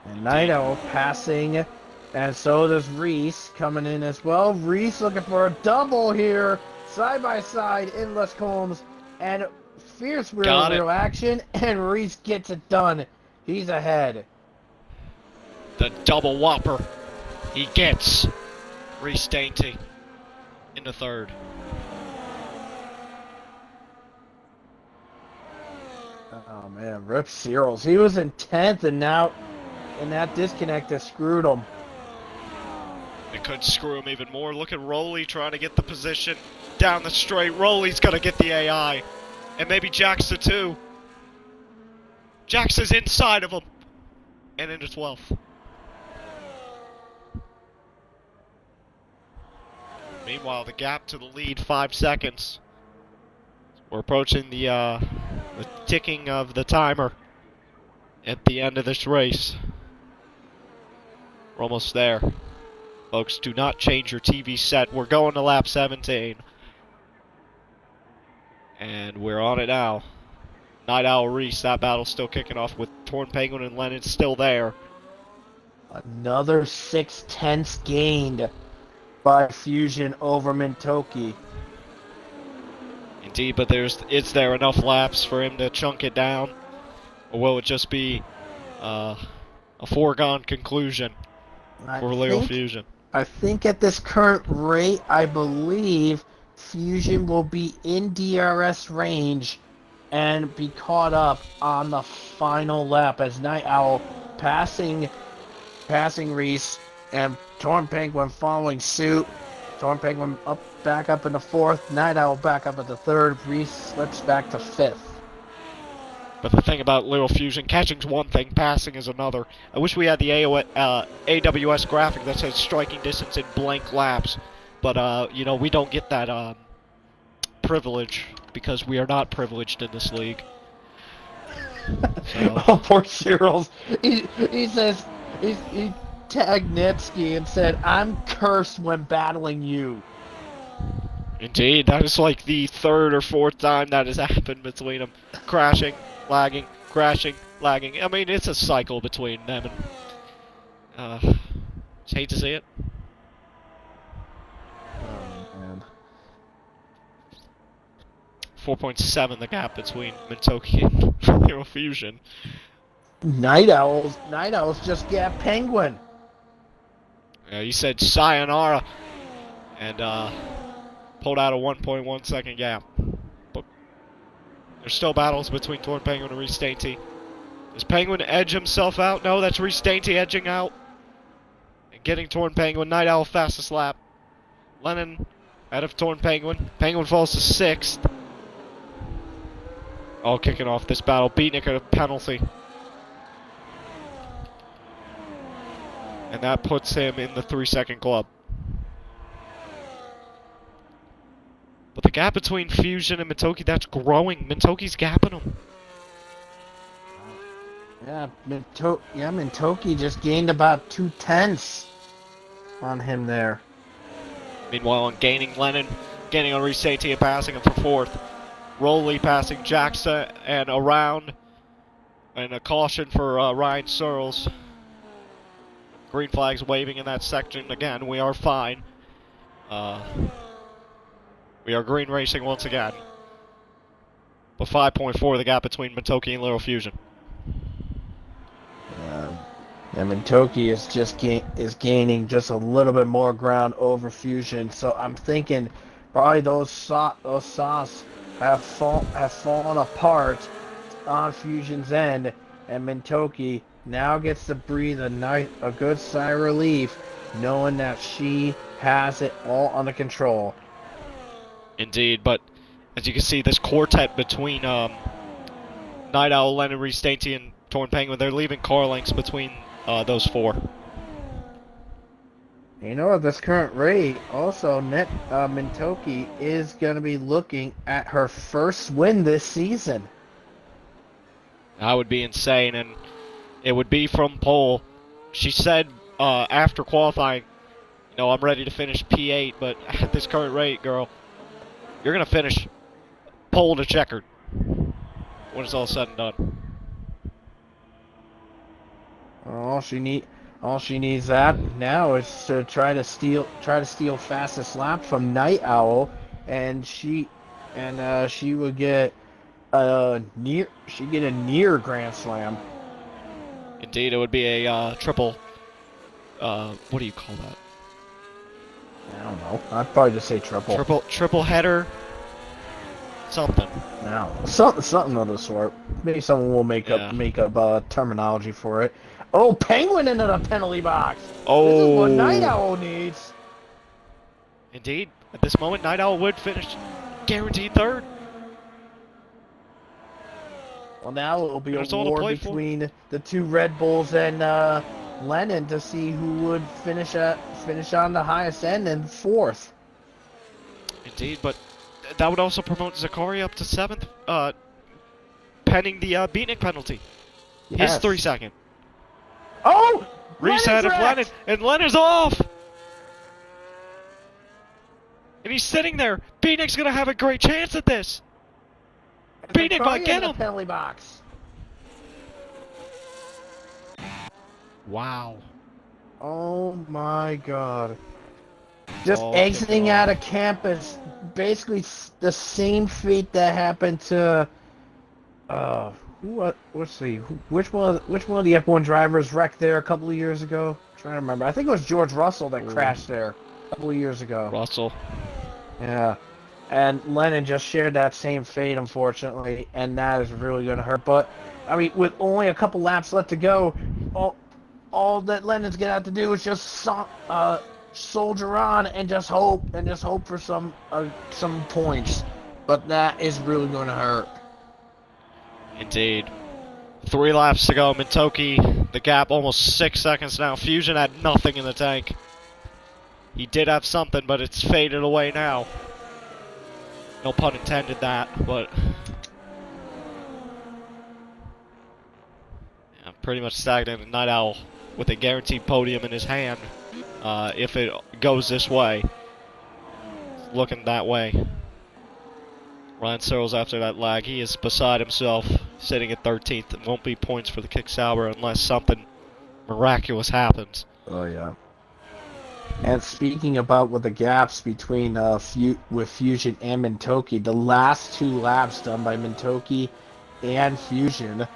And Night Owl passing, and so does Reese coming in as well. Reese looking for a double here, side by side in Les Combs, and fierce rear action, and Reese gets it done. He's ahead. The double whopper he gets. Reese Dainty in the third. Oh man, Rip Searles. He was in 10th, and now, that disconnect has screwed him. It could screw him even more. Look at Rowley trying to get the position down the straight. Rowley's going to get the AI. And maybe Jaxa too. Jaxa's inside of him. And into 12th. Meanwhile, the gap to the lead, 5 seconds. We're approaching the ticking of the timer at the end of this race. We're almost there. Folks, do not change your TV set. We're going to lap 17. And we're on it now. Night Owl Reese, that battle's still kicking off with Torn Penguin and Lennon still there. Another 6/10 gained by Fusion over Mintoki. Indeed, but is there enough laps for him to chunk it down? Or will it just be a foregone conclusion for Leo Fusion? I think at this current rate, I believe Fusion will be in DRS range and be caught up on the final lap as Night Owl passing Reese and Torn Penguin following suit. Torn Penguin back up in the 4th, Night Owl back up at the 3rd, Reese slips back to 5th. But the thing about Leo Fusion, catching's one thing, passing is another. I wish we had the AWS graphic that says striking distance in blank laps. But, you know, we don't get that privilege because we are not privileged in this league. So. Oh, poor Searles. He says, he tagged Nipsky and said, "I'm cursed when battling you." Indeed, that is like the 3rd or 4th time that has happened between them. Crashing, lagging, crashing, lagging. I mean, it's a cycle between them, and just hate to see it. Oh man. 4.7 the gap between Mintoki and Hero Fusion. Night Owls just got Penguin. You said sayonara, and pulled out a 1.1 second gap. But there's still battles between Torn Penguin and Reese Dainty. Does Penguin edge himself out? No, that's Reese Dainty edging out. And getting Torn Penguin. Night Owl fastest lap. Lennon out of Torn Penguin. Penguin falls to 6th. All kicking off this battle. Beatnik at a penalty. And that puts him in the 3-second club. But the gap between Fusion and Mintoki, that's growing. Mintoki's gapping him. Yeah, Mintoki just gained about 2/10 on him there. Meanwhile, on gaining Lennon, gaining on Reese Dainty and passing him for 4th. Rowley passing Jaxa and around. And a caution for Ryan Searles. Green flags waving in that section. Again, we are fine. We are green racing once again. But 5.4 the gap between Mintoki and Little Fusion. And Mintoki is gaining just a little bit more ground over Fusion. So I'm thinking probably those sauce have fallen apart on Fusion's end, and Mintoki now gets to breathe a good sigh of relief, knowing that she has it all under control. Indeed, but as you can see, this quartet between Night Owl, Lennon, Reese Dainty, and Torn Penguin, they're leaving car lengths between those 4. You know, at this current rate, also, Mintoki is going to be looking at her first win this season. That would be insane, and it would be from pole. She said after qualifying, you know, I'm ready to finish P8, but at this current rate, girl, you're going to finish pole to checkered when it's all said and done. All she needs that now is to try to steal fastest lap from Night Owl, and she would get a near Grand Slam. Indeed, it would be a triple. What do you call that? I don't know. I'd probably just say triple. Triple header. Something. Now, something of the sort. Maybe someone will make Yeah. up terminology for it. Oh, Penguin into the penalty box. This is what Night Oh. Owl needs. Indeed. At this moment, Night Owl would finish guaranteed third. Well, now it'll be And a it's all to war play for. between the two Red Bulls and Lennon to see who would finish on the highest end in fourth. Indeed, but that would also promote Zakari up to 7th, pending the Beatnik penalty. Yes. His 3-second. Oh! Reset of Lennon's Lennon, wrecked! and Lennon's off! And he's sitting there. Beatnik's gonna have a great chance at this. Beatnik might get in the him. penalty box. Wow. Oh my god. Just all exiting kicking out off. of campus. Basically the same fate that happened to let's see. Which one of the F1 drivers wrecked there a couple of years ago? I'm trying to remember. I think it was George Russell that crashed there a couple of years ago. Russell. Yeah. And Lennon just shared that same fate, unfortunately, and that is really going to hurt. But, I mean, with only a couple laps left to go, all that Lennon's going to have to do is just soldier on and just hope for some points. But that is really going to hurt. Indeed. 3 laps to go. Mintoki, the gap almost 6 seconds now. Fusion had nothing in the tank. He did have something, but it's faded away now. No pun intended that, but yeah, pretty much stagnant. Night Owl with a guaranteed podium in his hand. If it goes this way, it's looking that way. Ryan Searles after that lag, he is beside himself, sitting at 13th. It won't be points for the Kick Sauber unless something miraculous happens. Oh yeah. And speaking about with the gaps between with Fusion and Mintoki, the last 2 laps done by Mintoki and Fusion,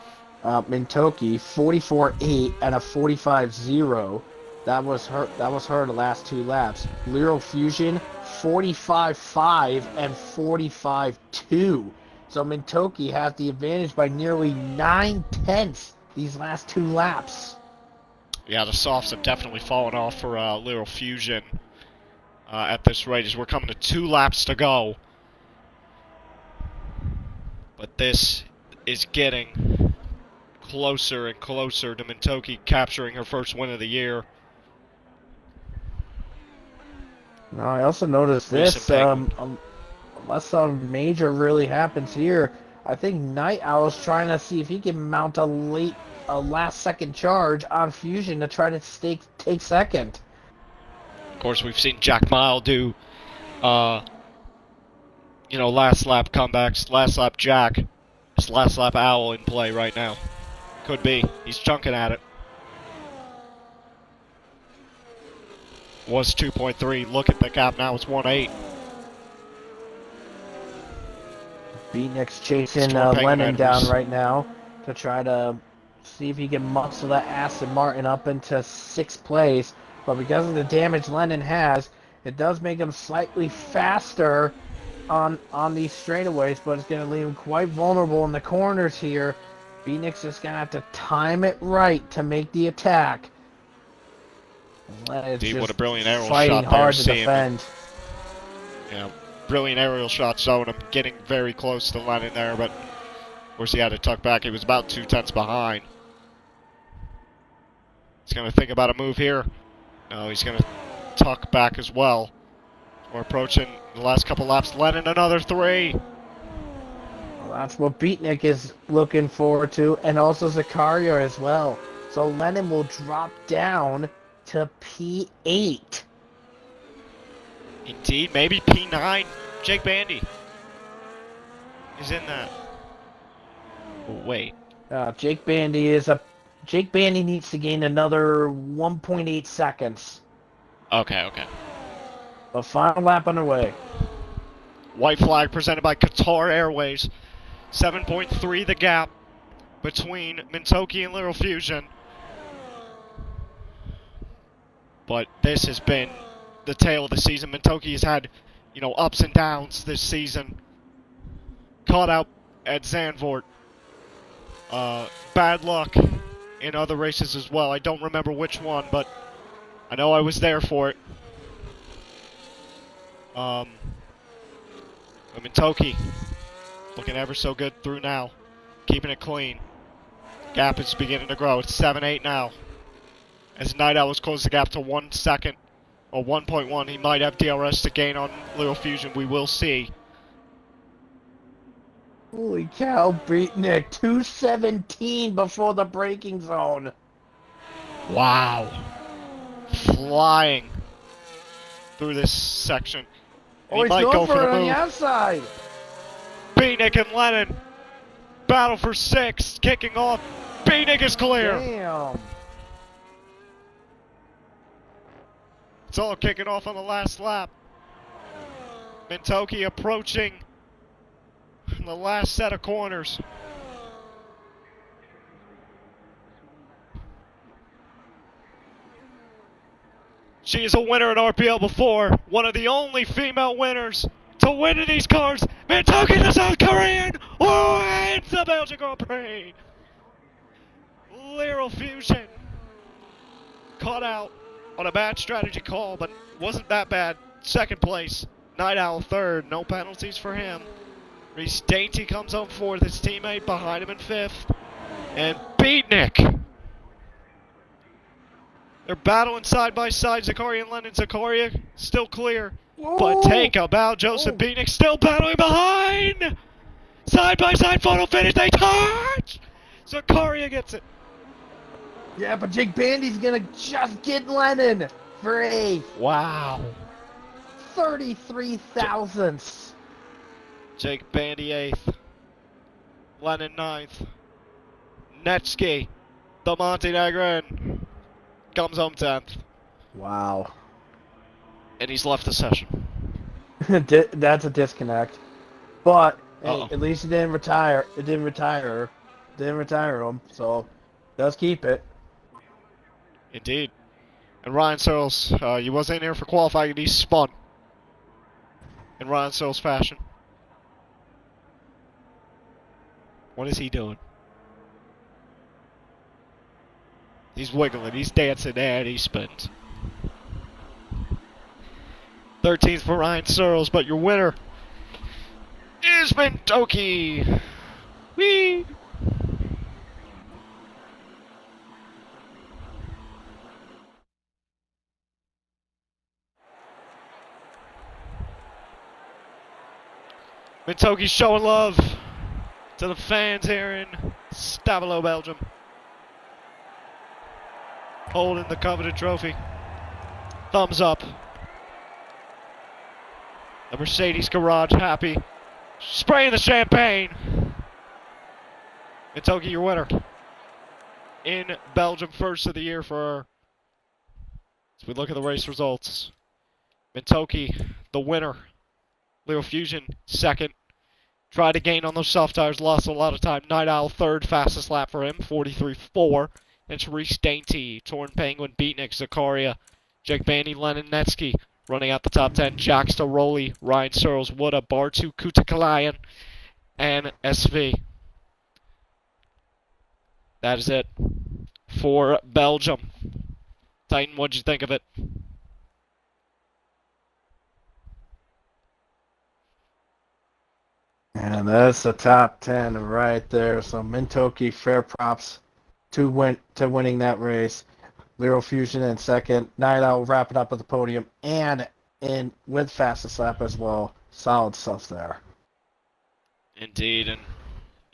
Mintoki 44.8 and a 45.0. That was her the last 2 laps. Lero Fusion 45.5 and 45.2. So Mintoki has the advantage by nearly 9/10 these last 2 laps. Yeah, the softs have definitely fallen off for Lero Fusion at this rate as we're coming to 2 laps to go. But this is getting closer and closer to Mintoki capturing her first win of the year. Now, I also noticed this, unless something major really happens here, I think Night Owl's trying to see if he can mount a last-second charge on Fusion to try to take second. Of course, we've seen Jack Mile do, last lap comebacks, last lap Jack. It's last lap Owl in play right now. Could be. He's chunking at it. Was 2.3. Look at the gap now. It's 1.8. Beatnik's chasing Storm Lennon Edwards down right now to try to see if he can muscle that Aston Martin up into 6th place. But because of the damage Lennon has, it does make him slightly faster on these straightaways, but it's going to leave him quite vulnerable in the corners here. Beatnik's just going to have to time it right to make the attack. Indeed, what a brilliant aerial fighting shot hard there, to defend. Yeah, brilliant aerial shot showing him getting very close to Lennon there, but of course he had to tuck back. He was about 2/10 behind. He's going to think about a move here. No, he's going to tuck back as well. We're approaching the last couple laps. Lennon another 3. Well, that's what Beatnik is looking forward to, and also Zakaria as well. So Lennon will drop down to P8. Indeed, maybe P9. Jake Bandy is in that. Oh, wait. Jake Bandy needs to gain another 1.8 seconds. Okay. A final lap underway. White flag presented by Qatar Airways. 7.3 the gap between Mintoki and Little Fusion. But this has been the tale of the season. Mintoki has had, ups and downs this season. caught out at Zandvoort. Bad luck in other races as well. I don't remember which one, but I know I was there for it. Toki looking ever so good through now. Keeping it clean. Gap is beginning to grow. It's 7-8 now. As Night Owls close the gap to 1 second, or 1.1, he might have DRS to gain on Little Fusion. We will see. Holy cow, Beatnik, 217 before the braking zone. Wow. Flying through this section. And He's might going go for for it the on move. the outside. Beatnik and Lennon. Battle for 6. Kicking off. Beatnik is clear. Damn. It's all kicking off on the last lap. Mintoki approaching the last set of corners. She is a winner at RPL before. One of the only female winners to win in these cars. Mintoki, the South Korean, wins the Belgian Grand Prix. Little Fusion caught out on a bad strategy call, but wasn't that bad. Second place. Night Owl third. No penalties for him. Reese Dainty comes home fourth. His teammate behind him in fifth. And Beatnik. They're battling side by side. Zakaria and Lennon. Zakaria still clear. Whoa. But take a bow. Joseph Beatnik still battling behind. Side by side photo finish. They touch. Zakaria gets it. Yeah, but Jake Bandy's gonna just get Lennon for eighth. Wow. 33 thousandths. Jake Bandy 8th. Lennon 9th. Netsky, the Montenegrin, comes home 10th. Wow. And he's left the session. That's a disconnect. But hey, Uh-oh. at least he didn't retire. It didn't retire. Didn't retire him. So does keep it. Indeed. And Ryan Searles, he wasn't in here for qualifying and he spun. In Ryan Searles fashion. What is he doing? He's wiggling, he's dancing, and he spins. 13th for Ryan Searles, but your winner is Mintoki. Whee! Mintoki showing love to the fans here in Stavelo, Belgium. Holding the coveted trophy. Thumbs up. The Mercedes garage happy. Spraying the champagne. Mintoki, your winner. In Belgium, first of the year for her. As we look at the race results. Mintoki, the winner. Little Fusion, second. Tried to gain on those soft tires, lost a lot of time. Night Owl, third, fastest lap for him, 43.4. And Reese Dainty, Torn Penguin, Beatnik, Zakaria, Jake Bandy, Lennon, Netsky, running out the top 10. Jacksta, Rowley, Ryan Searles, Wooda, Bartu, Kutakalayan, and SV. That is it for Belgium. Titan, what'd you think of it? And that's the top 10 right there. So Mintoki, fair props to winning that race. Little Fusion in second. Night Owl wrapping up at the podium and in with fastest lap as well. Solid stuff there. Indeed, and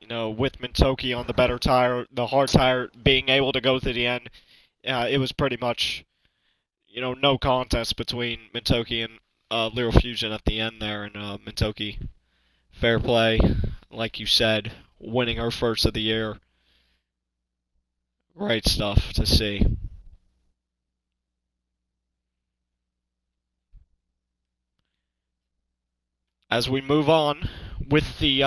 you know, with Mintoki on the better tire, the hard tire being able to go to the end, it was pretty much, you know, no contest between Mintoki and Little Fusion at the end there, and Mintoki, fair play, like you said, winning her first of the year. Great stuff to see. As we move on with the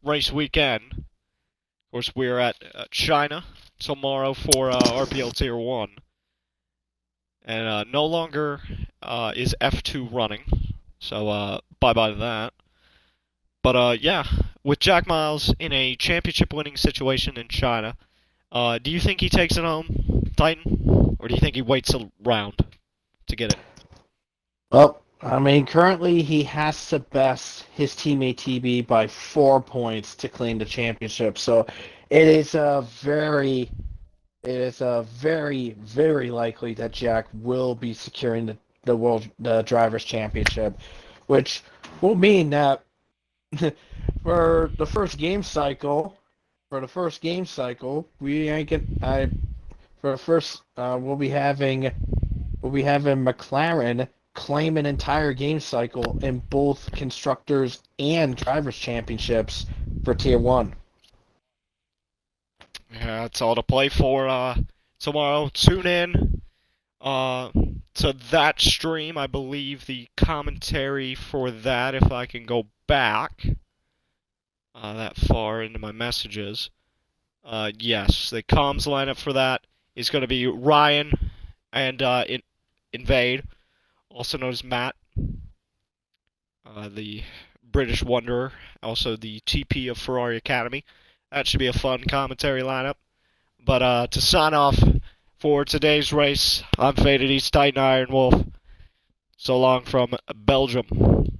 race weekend, of course, we're at China tomorrow for RPL Tier 1. And no longer is F2 running, so bye-bye to that. But yeah, with Jack Miles in a championship-winning situation in China, do you think he takes it home, Titan, or do you think he waits a round to get it? Well, I mean, currently he has to best his teammate TB by 4 points to claim the championship. So it is very likely that Jack will be securing the drivers' championship, which will mean that for the first game cycle, we ain't get I for the first we'll be having McLaren claim an entire game cycle in both constructors and drivers championships for Tier 1. Yeah, that's all to play for tomorrow. Tune in to that stream. I believe the commentary for that, if I can go back that far into my messages. Yes, the comms lineup for that is going to be Ryan and Invade, also known as Matt, the British Wanderer, also the TP of Ferrari Academy. That should be a fun commentary lineup. But to sign off for today's race, I'm Faded East Titan Iron Wolf. So long from Belgium.